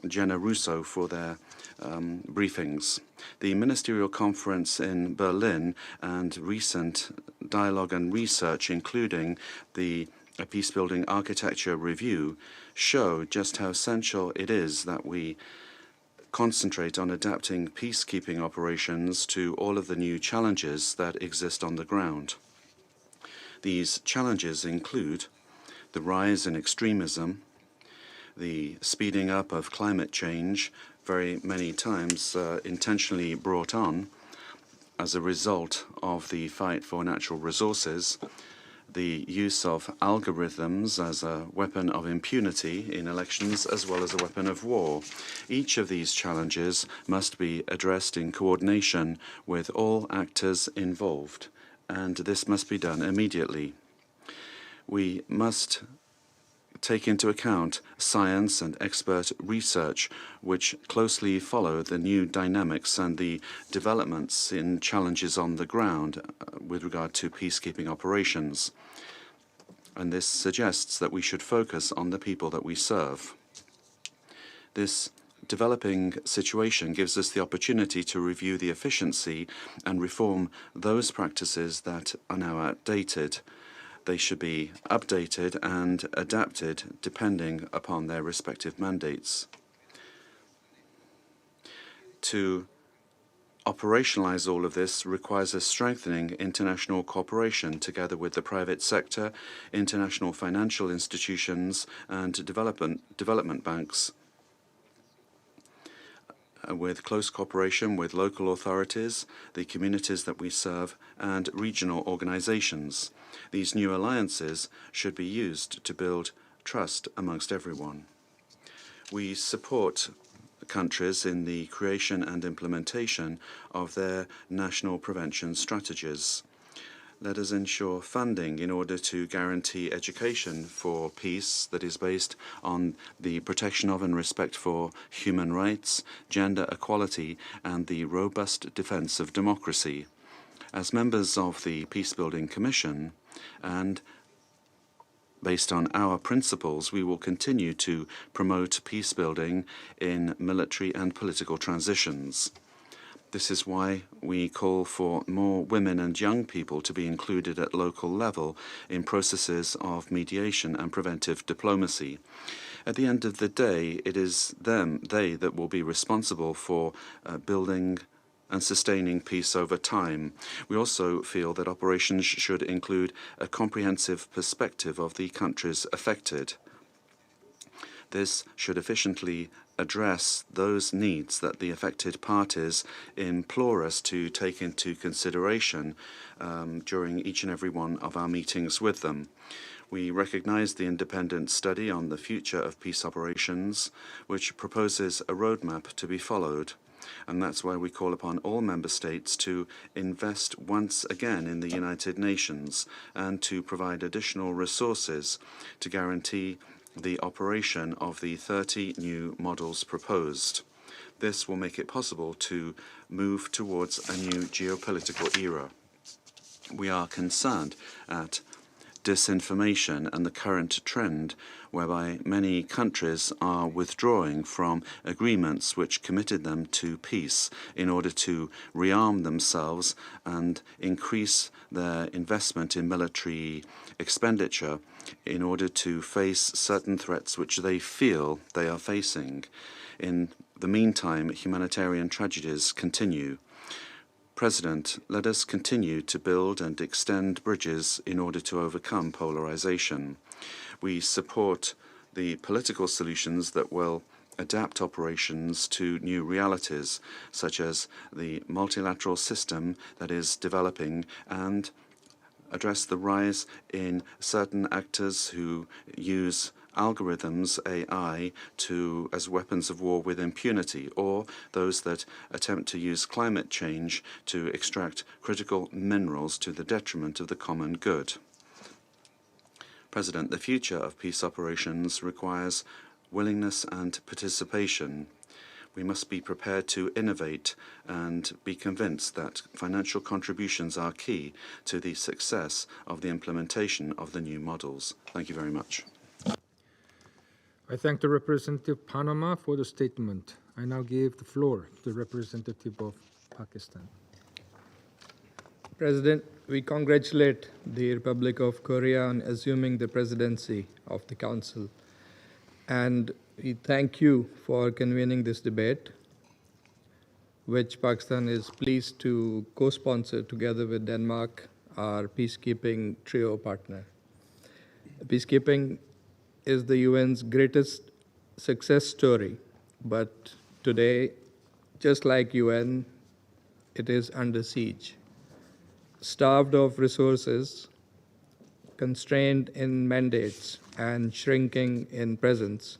H: Jenna Russo for their briefings. The ministerial conference in Berlin and recent dialogue and research, including the Peacebuilding Architecture Review, show just how essential it is that we concentrate on adapting peacekeeping operations to all of the new challenges that exist on the ground. These challenges include the rise in extremism, the speeding up of climate change, very many times intentionally brought on as a result of the fight for natural resources, the use of algorithms as a weapon of impunity in elections as well as a weapon of war. Each of these challenges must be addressed in coordination with all actors involved, and this must be done immediately. We must take into account science and expert research which closely follow the new dynamics and the developments in challenges on the ground with regard to peacekeeping operations. And this suggests that we should focus on the people that we serve. This developing situation gives us the opportunity to review the efficiency and reform those practices that are now outdated. They should be updated and adapted depending upon their respective mandates. To operationalize all of this requires a strengthening international cooperation together with the private sector, international financial institutions, and development banks, with close cooperation with local authorities, the communities that we serve, and regional organizations. These new alliances should be used to build trust amongst everyone. We support countries in the creation and implementation of their national prevention strategies. Let us ensure funding in order to guarantee education for peace that is based on the protection of and respect for human rights, gender equality, and the robust defense of democracy. As members of the Peacebuilding Commission, and based on our principles, we will continue to promote peace building in military and political transitions. This is why we call for more women and young people to be included at local level in processes of mediation and preventive diplomacy. At the end of the day, it is they that will be responsible for building and sustaining peace over time. We also feel that operations should include a comprehensive perspective of the countries affected. This should efficiently address those needs that the affected parties implore us to take into consideration during each and every one of our meetings with them. We recognize the independent study on the future of peace operations, which proposes a roadmap to be followed. And that's why we call upon all member states to invest once again in the United Nations and to provide additional resources to guarantee the operation of the 30 new models proposed. This will make it possible to move towards a new geopolitical era. We are concerned at disinformation and the current trend whereby many countries are withdrawing from agreements which committed them to peace in order to rearm themselves and increase their investment in military expenditure in order to face certain threats which they feel they are facing. In the meantime, humanitarian tragedies continue. President, let us continue to build and extend bridges in order to overcome polarization. We support the political solutions that will adapt operations to new realities, such as the multilateral system that is developing, and address the rise in certain actors who use algorithms, AI, as weapons of war with impunity, or those that attempt to use climate change to extract critical minerals to the detriment of the common good. President, the future of peace operations requires willingness and participation. We must be prepared to innovate and be convinced that financial contributions are key to the success of the implementation of the new models. Thank you very much.
A: I thank the representative of Panama for the statement. I now give the floor to the representative of Pakistan.
I: President, we congratulate the Republic of Korea on assuming the presidency of the Council. And we thank you for convening this debate, which Pakistan is pleased to co-sponsor together with Denmark, our peacekeeping trio partner. Peacekeeping is the UN's greatest success story, but today, just like UN, it is under siege. Starved of resources, constrained in mandates, and shrinking in presence,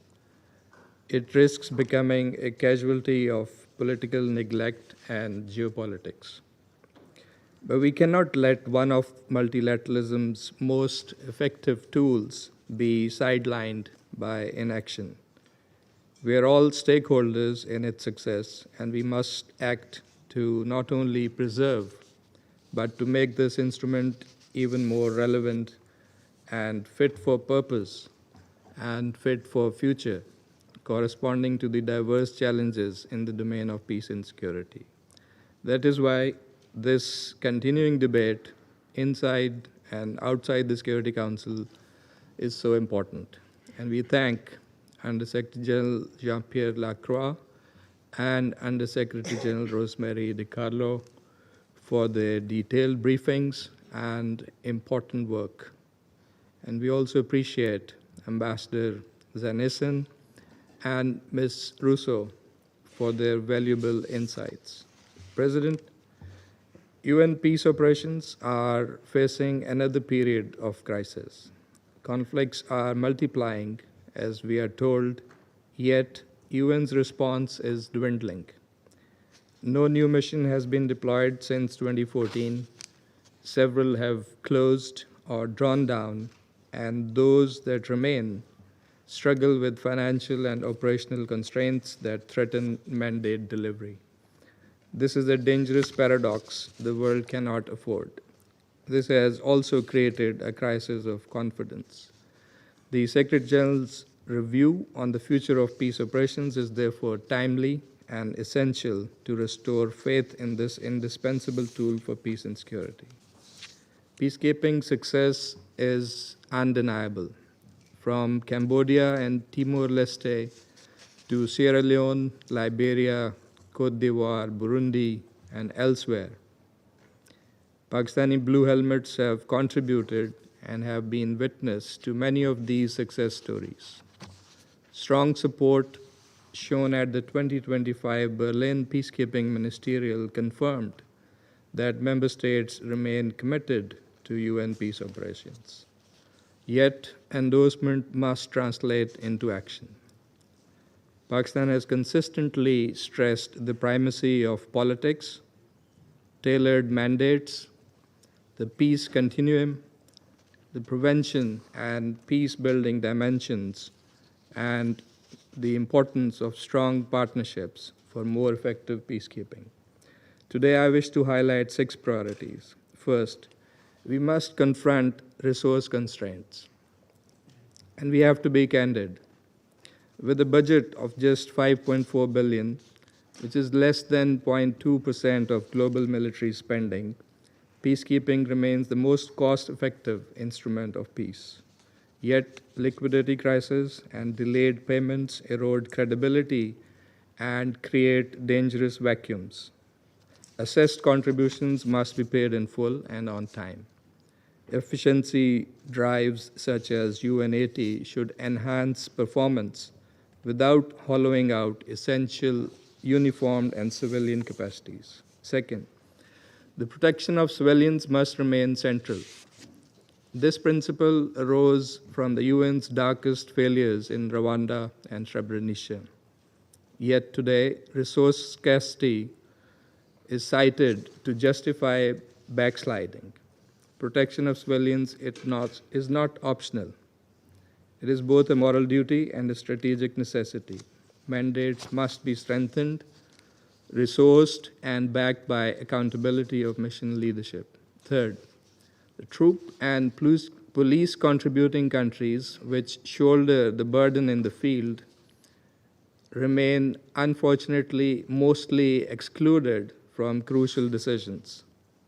I: it risks becoming a casualty of political neglect and geopolitics. But we cannot let one of multilateralism's most effective tools be sidelined by inaction. We are all stakeholders in its success, and we must act to not only preserve, but to make this instrument even more relevant and fit for purpose and fit for future, corresponding to the diverse challenges in the domain of peace and security. That is why this continuing debate inside and outside the Security Council is so important. And we thank Under-Secretary General Jean-Pierre Lacroix and Under-Secretary General Rosemary DiCarlo for their detailed briefings and important work. And we also appreciate Ambassador Zanissen and Ms. Russo for their valuable insights. President, UN peace operations are facing another period of crisis. Conflicts are multiplying, as we are told, yet UN's response is dwindling. No new mission has been deployed since 2014. Several have closed or drawn down, and those that remain struggle with financial and operational constraints that threaten mandate delivery. This is a dangerous paradox the world cannot afford. This has also created a crisis of confidence. The Secretary General's review on the future of peace operations is therefore timely and essential to restore faith in this indispensable tool for peace and security. Peacekeeping success is undeniable. From Cambodia and Timor-Leste to Sierra Leone, Liberia, Cote d'Ivoire, Burundi, and elsewhere, Pakistani Blue Helmets have contributed and have been witness to many of these success stories. Strong support shown at the 2025 Berlin Peacekeeping Ministerial confirmed that member states remain committed to UN peace operations. Yet, endorsement must translate into action. Pakistan has consistently stressed the primacy of politics, tailored mandates, the peace continuum, the prevention and peace-building dimensions, and the importance of strong partnerships for more effective peacekeeping. Today, I wish to highlight 6 priorities. First, we must confront resource constraints. And we have to be candid. With a budget of just $5.4 billion, which is less than 0.2% of global military spending, peacekeeping remains the most cost-effective instrument of peace. Yet, liquidity crises and delayed payments erode credibility and create dangerous vacuums. Assessed contributions must be paid in full and on time. Efficiency drives such as UN80 should enhance performance without hollowing out essential uniformed and civilian capacities. Second, the protection of civilians must remain central. This principle arose from the UN's darkest failures in Rwanda and Srebrenica. Yet today, resource scarcity is cited to justify backsliding. Protection of civilians is not optional. It is both a moral duty and a strategic necessity. Mandates must be strengthened, resourced, and backed by accountability of mission leadership. Third, the troop and police contributing countries which shoulder the burden in the field remain, unfortunately, mostly excluded from crucial decisions.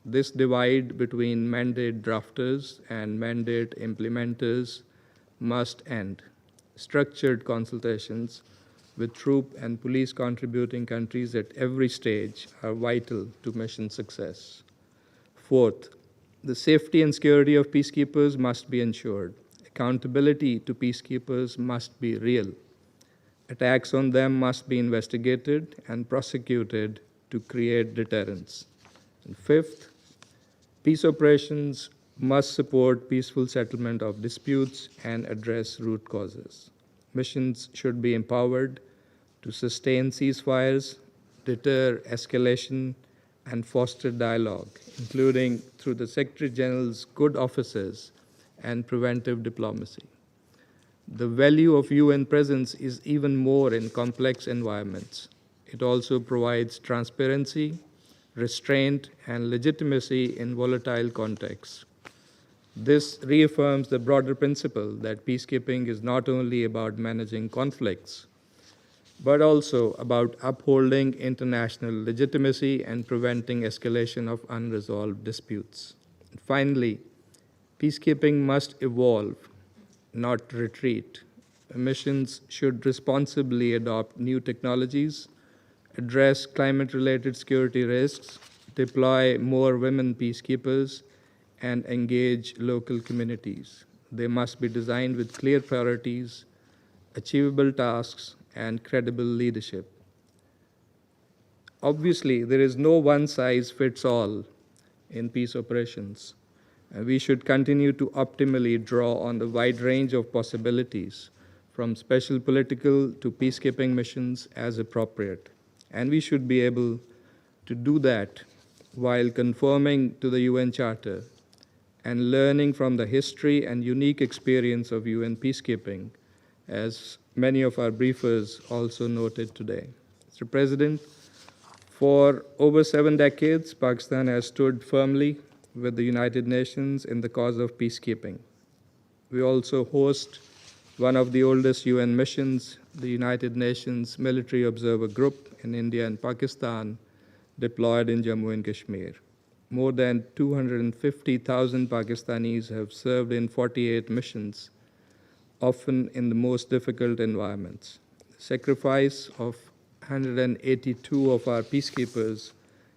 I: This divide between mandate drafters and mandate implementers must end. Structured consultations with troop and police contributing countries at every stage are vital to mission success. Fourth, the safety and security of peacekeepers must be ensured. accountability to peacekeepers must be real. Attacks on them must be investigated and prosecuted to create deterrence. And fifth, peace operations must support peaceful settlement of disputes and address root causes. Missions should be empowered to sustain ceasefires, deter escalation, and foster dialogue, including through the Secretary General's good offices and preventive diplomacy. The value of UN presence is even more in complex environments. It also provides transparency, restraint, and legitimacy in volatile contexts. This reaffirms the broader principle that peacekeeping is not only about managing conflicts, but also about upholding international legitimacy and preventing escalation of unresolved disputes. And finally, peacekeeping must evolve, not retreat. Missions should responsibly adopt new technologies, address climate-related security risks, deploy more women peacekeepers, and engage local communities. They must be designed with clear priorities, achievable tasks, and credible leadership. Obviously, there is no one-size-fits-all in peace operations. We should continue to optimally draw on the wide range of possibilities, from special political to peacekeeping missions as appropriate. And we should be able to do that while conforming to the UN Charter and learning from the history and unique experience of UN peacekeeping, as many of our briefers also noted today. Mr. President, for over 7 decades, Pakistan has stood firmly with the United Nations in the cause of peacekeeping. We also host one of the oldest UN missions, the United Nations Military Observer Group in India and Pakistan, deployed in Jammu and Kashmir. More than 250,000 Pakistanis have served in 48 missions, often in the most difficult environments. The sacrifice of 182 of our peacekeepers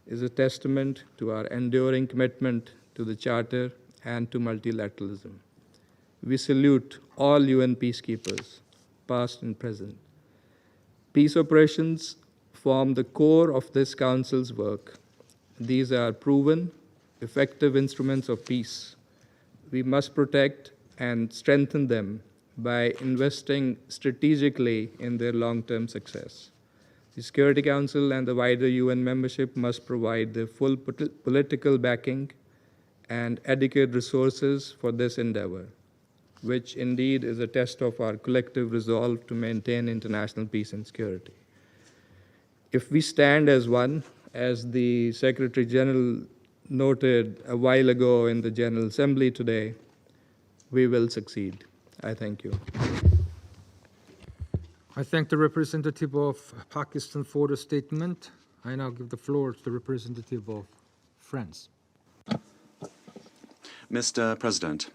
I: is a testament to our enduring commitment to the Charter and to multilateralism. We salute all UN peacekeepers, past and present. Peace operations form the core of this Council's work. These are proven, effective instruments of peace. We must protect and strengthen them by investing strategically in their long-term success. The Security Council and the wider UN membership must provide the full political backing and adequate resources for this endeavor, which indeed is a test of our collective resolve to maintain international peace and security. If we stand as one, as the Secretary General noted a while ago in the General Assembly today, we will succeed. I thank you.
A: I thank the representative of Pakistan for the statement. I now give the floor to the representative of France.
H: Mr. President,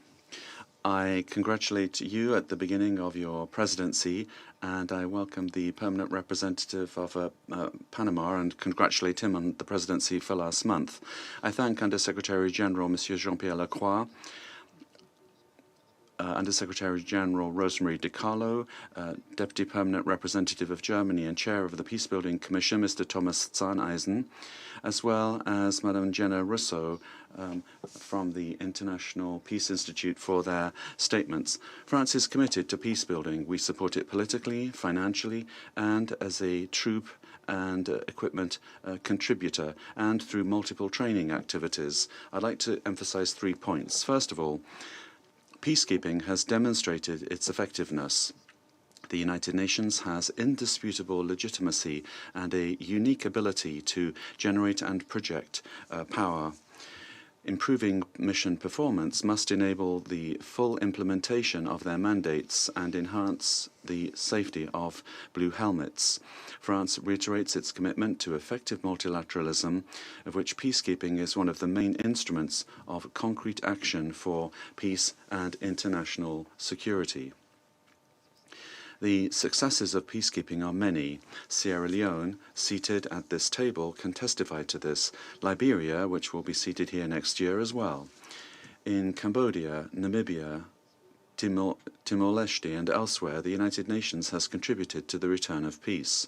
H: I congratulate you at the beginning of your presidency, and I welcome the permanent representative of Panama and congratulate him on the presidency for last month. I thank Under-Secretary General Monsieur Jean-Pierre Lacroix, Under-Secretary General Rosemary DiCarlo, Deputy Permanent Representative of Germany and Chair of the Peacebuilding Commission, Mr. Thomas Zahneisen, as well as Madame Jenna Russo from the International Peace Institute for their statements. France is committed to peacebuilding. We support it politically, financially, and as a troop and equipment contributor, and through multiple training activities. I'd like to emphasize 3 points. First of all, peacekeeping has demonstrated its effectiveness. The United Nations has indisputable legitimacy and a unique ability to generate and project power. Improving mission performance must enable the full implementation of their mandates and enhance the safety of blue helmets. France reiterates its commitment to effective multilateralism, of which peacekeeping is one of the main instruments of concrete action for peace and international security. The successes of peacekeeping are many. Sierra Leone, seated at this table, can testify to this. Liberia, which will be seated here next year as well. In Cambodia, Namibia, Timor-Leste and elsewhere, the United Nations has contributed to the return of peace.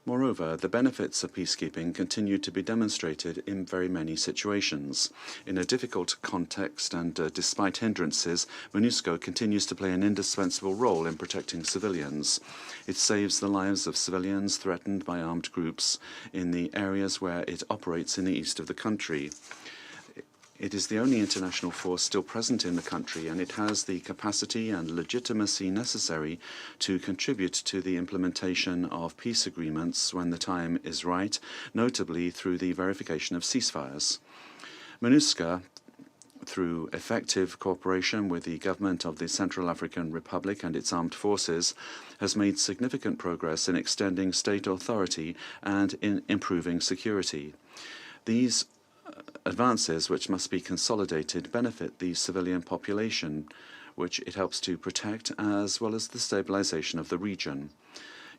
H: Moreover, the benefits of peacekeeping continue to be demonstrated in very many situations. In a difficult context and despite hindrances, MONUSCO continues to play an indispensable role in protecting civilians. It saves the lives of civilians threatened by armed groups in the areas where it operates in the east of the country. It is the only international force still present in the country, and it has the capacity and legitimacy necessary to contribute to the implementation of peace agreements when the time is right, notably through the verification of ceasefires. MONUSCO, through effective cooperation with the government of the Central African Republic and its armed forces, has made significant progress in extending state authority and in improving security. These advances, which must be consolidated, benefit the civilian population, which it helps to protect, as well as the stabilization of the region.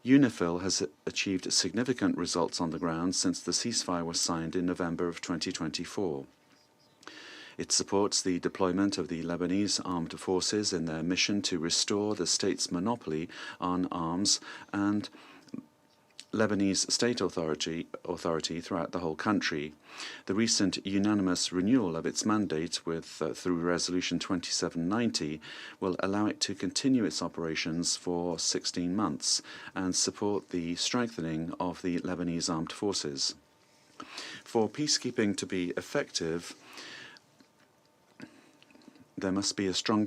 H: UNIFIL has achieved significant results on the ground since the ceasefire was signed in November of 2024. It supports the deployment of the Lebanese armed forces in their mission to restore the state's monopoly on arms and Lebanese state authority throughout the whole country. The recent unanimous renewal of its mandate through Resolution 2790 will allow it to continue its operations for 16 months and support the strengthening of the Lebanese armed forces. For peacekeeping to be effective, there must be a strong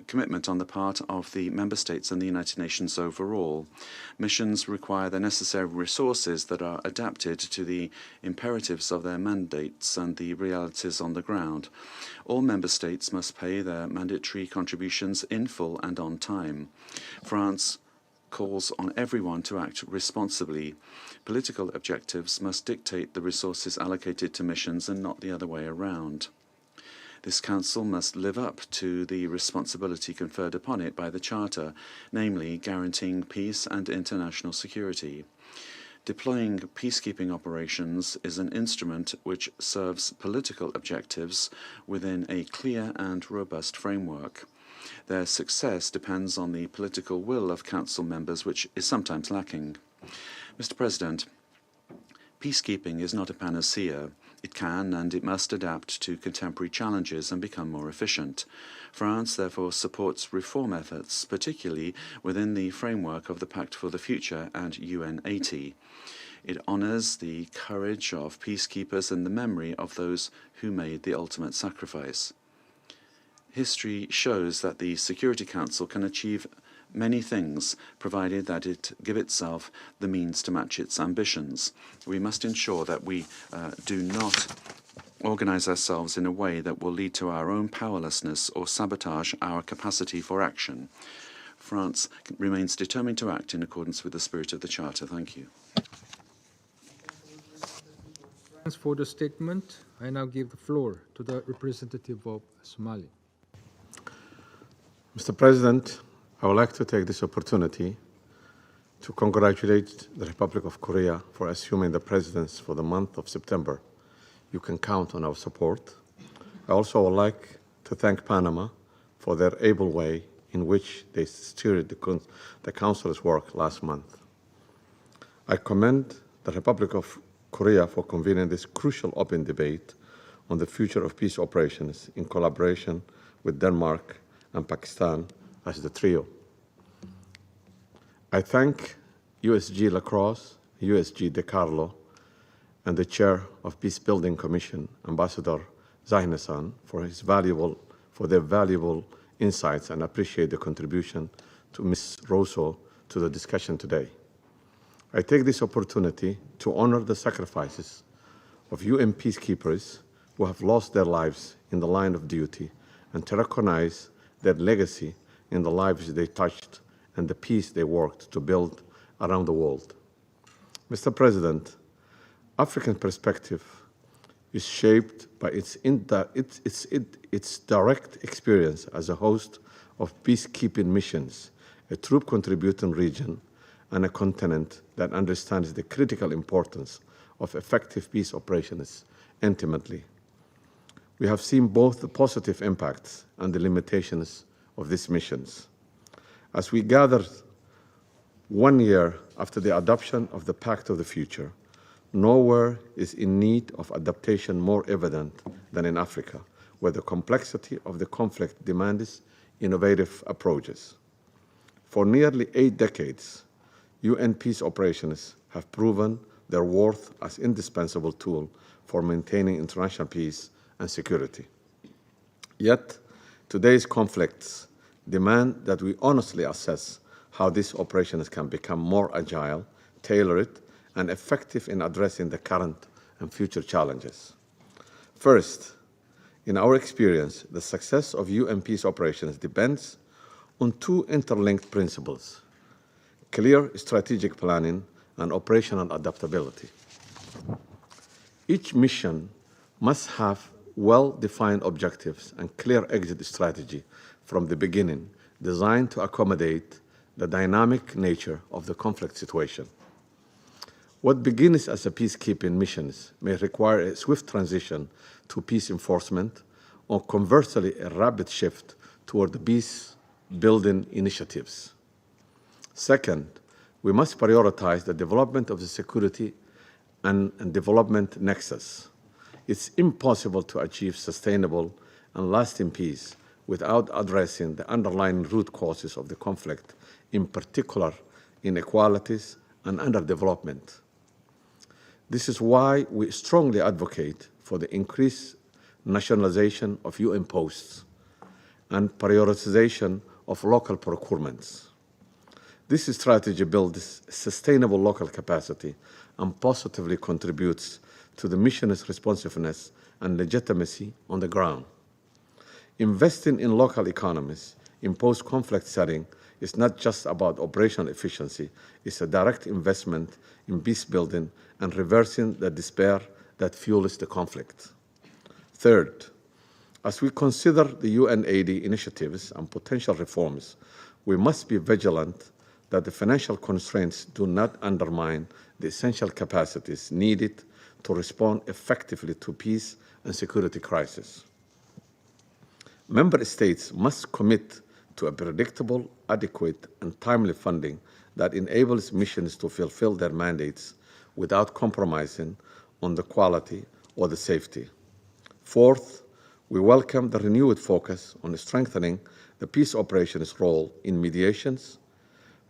H: commitment on the part of the Member States and the United Nations overall. Missions require the necessary resources that are adapted to the imperatives of their mandates and the realities on the ground. All Member States must pay their mandatory contributions in full and on time. France calls on everyone to act responsibly. Political objectives must dictate the resources allocated to missions and not the other way around. This Council must live up to the responsibility conferred upon it by the Charter, namely guaranteeing peace and international security. Deploying peacekeeping operations is an instrument which serves political objectives within a clear and robust framework. Their success depends on the political will of Council members, which is sometimes lacking. Mr. President, peacekeeping is not a panacea. It can and it must adapt to contemporary challenges and become more efficient. France, therefore, supports reform efforts, particularly within the framework of the Pact for the Future and UN 80. It honors the courage of peacekeepers and the memory of those who made the ultimate sacrifice. History shows that the Security Council can achieve many things, provided that it give itself the means to match its ambitions. We must ensure that we do not organize ourselves in a way that will lead to our own powerlessness or sabotage our capacity for action. France remains determined to act in accordance with the spirit of the Charter. Thank you.
A: Thanks for the statement. I now give the floor to the representative of Somalia.
J: Mr. President, I would like to take this opportunity to congratulate the Republic of Korea for assuming the presidency for the month of September. You can count on our support. I also would like to thank Panama for their able way in which they steered the Council's work last month. I commend the Republic of Korea for convening this crucial open debate on the future of peace operations in collaboration with Denmark and Pakistan as the trio. I thank USG Lacrosse, USG De Carlo, and the Chair of Peace Building Commission, Ambassador Zahinasan, for their valuable insights, and appreciate the contribution to Ms. Rosso to the discussion today. I take this opportunity to honor the sacrifices of UN peacekeepers who have lost their lives in the line of duty and to recognize their legacy in the lives they touched and the peace they worked to build around the world. Mr. President, African perspective is shaped by its direct experience as a host of peacekeeping missions, a troop-contributing region, and a continent that understands the critical importance of effective peace operations intimately. We have seen both the positive impacts and the limitations of these missions. As we gather 1 year after the adoption of the Pact of the Future, nowhere is in need of adaptation more evident than in Africa, where the complexity of the conflict demands innovative approaches. For nearly 8 decades, UN peace operations have proven their worth as indispensable tool for maintaining international peace and security. Yet, today's conflicts demand that we honestly assess how these operations can become more agile, tailored, and effective in addressing the current and future challenges. First, in our experience, the success of UN peace operations depends on 2 interlinked principles: clear strategic planning and operational adaptability. Each mission must have well-defined objectives and clear exit strategy from the beginning, designed to accommodate the dynamic nature of the conflict situation. What begins as a peacekeeping mission may require a swift transition to peace enforcement, or conversely, a rapid shift toward the peace-building initiatives. Second, we must prioritize the development of the security and development nexus. It's impossible to achieve sustainable and lasting peace without addressing the underlying root causes of the conflict, in particular inequalities and underdevelopment. This is why we strongly advocate for the increased nationalization of UN posts and prioritization of local procurements. This strategy builds sustainable local capacity and positively contributes to the mission's responsiveness and legitimacy on the ground. Investing in local economies in post-conflict setting is not just about operational efficiency, it's a direct investment in peace building and reversing the despair that fuels the conflict. Third, as we consider the UNAID initiatives and potential reforms, we must be vigilant that the financial constraints do not undermine the essential capacities needed to respond effectively to peace and security crises. Member states must commit to a predictable, adequate, and timely funding that enables missions to fulfill their mandates without compromising on the quality or the safety. Fourth, we welcome the renewed focus on strengthening the peace operations role in mediations,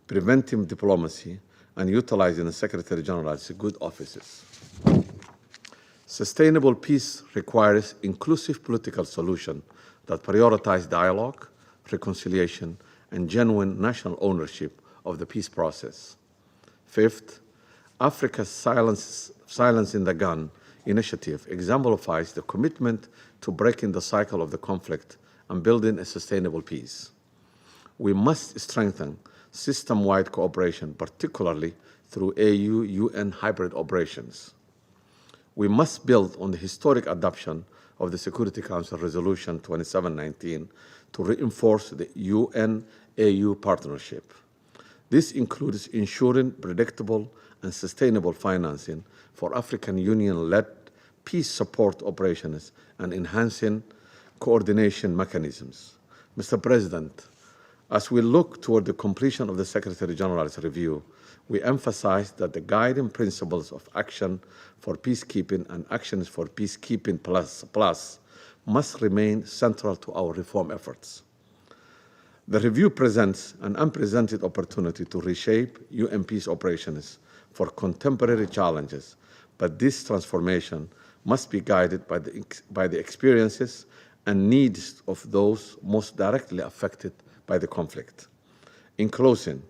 J: preventing diplomacy, and utilizing the Secretary General's good offices. Sustainable peace requires inclusive political solutions that prioritize dialogue, reconciliation, and genuine national ownership of the peace process. Fifth, Africa's Silence in the Gun initiative exemplifies the commitment to breaking the cycle of the conflict and building a sustainable peace. We must strengthen system-wide cooperation, particularly through AU-UN hybrid operations. We must build on the historic adoption of the Security Council Resolution 2719 to reinforce the UN-AU partnership. This includes ensuring predictable and sustainable financing for African Union-led peace support operations and enhancing coordination mechanisms. Mr. President, as we look toward the completion of the Secretary General's review, we emphasize that the guiding principles of action for peacekeeping and actions for peacekeeping plus must remain central to our reform efforts. The review presents an unprecedented opportunity to reshape UN peace operations for contemporary challenges, but this transformation must be guided by the experiences and needs of those most directly affected by the conflict. In closing,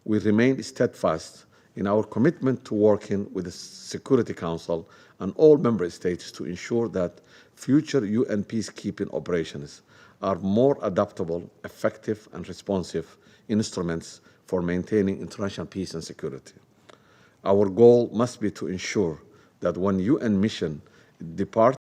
J: we remain steadfast in our commitment to working with the Security Council and all member states to ensure that future UN peacekeeping operations are more adaptable, effective, and responsive instruments for maintaining international peace and security. Our goal must be to ensure that when UN mission departs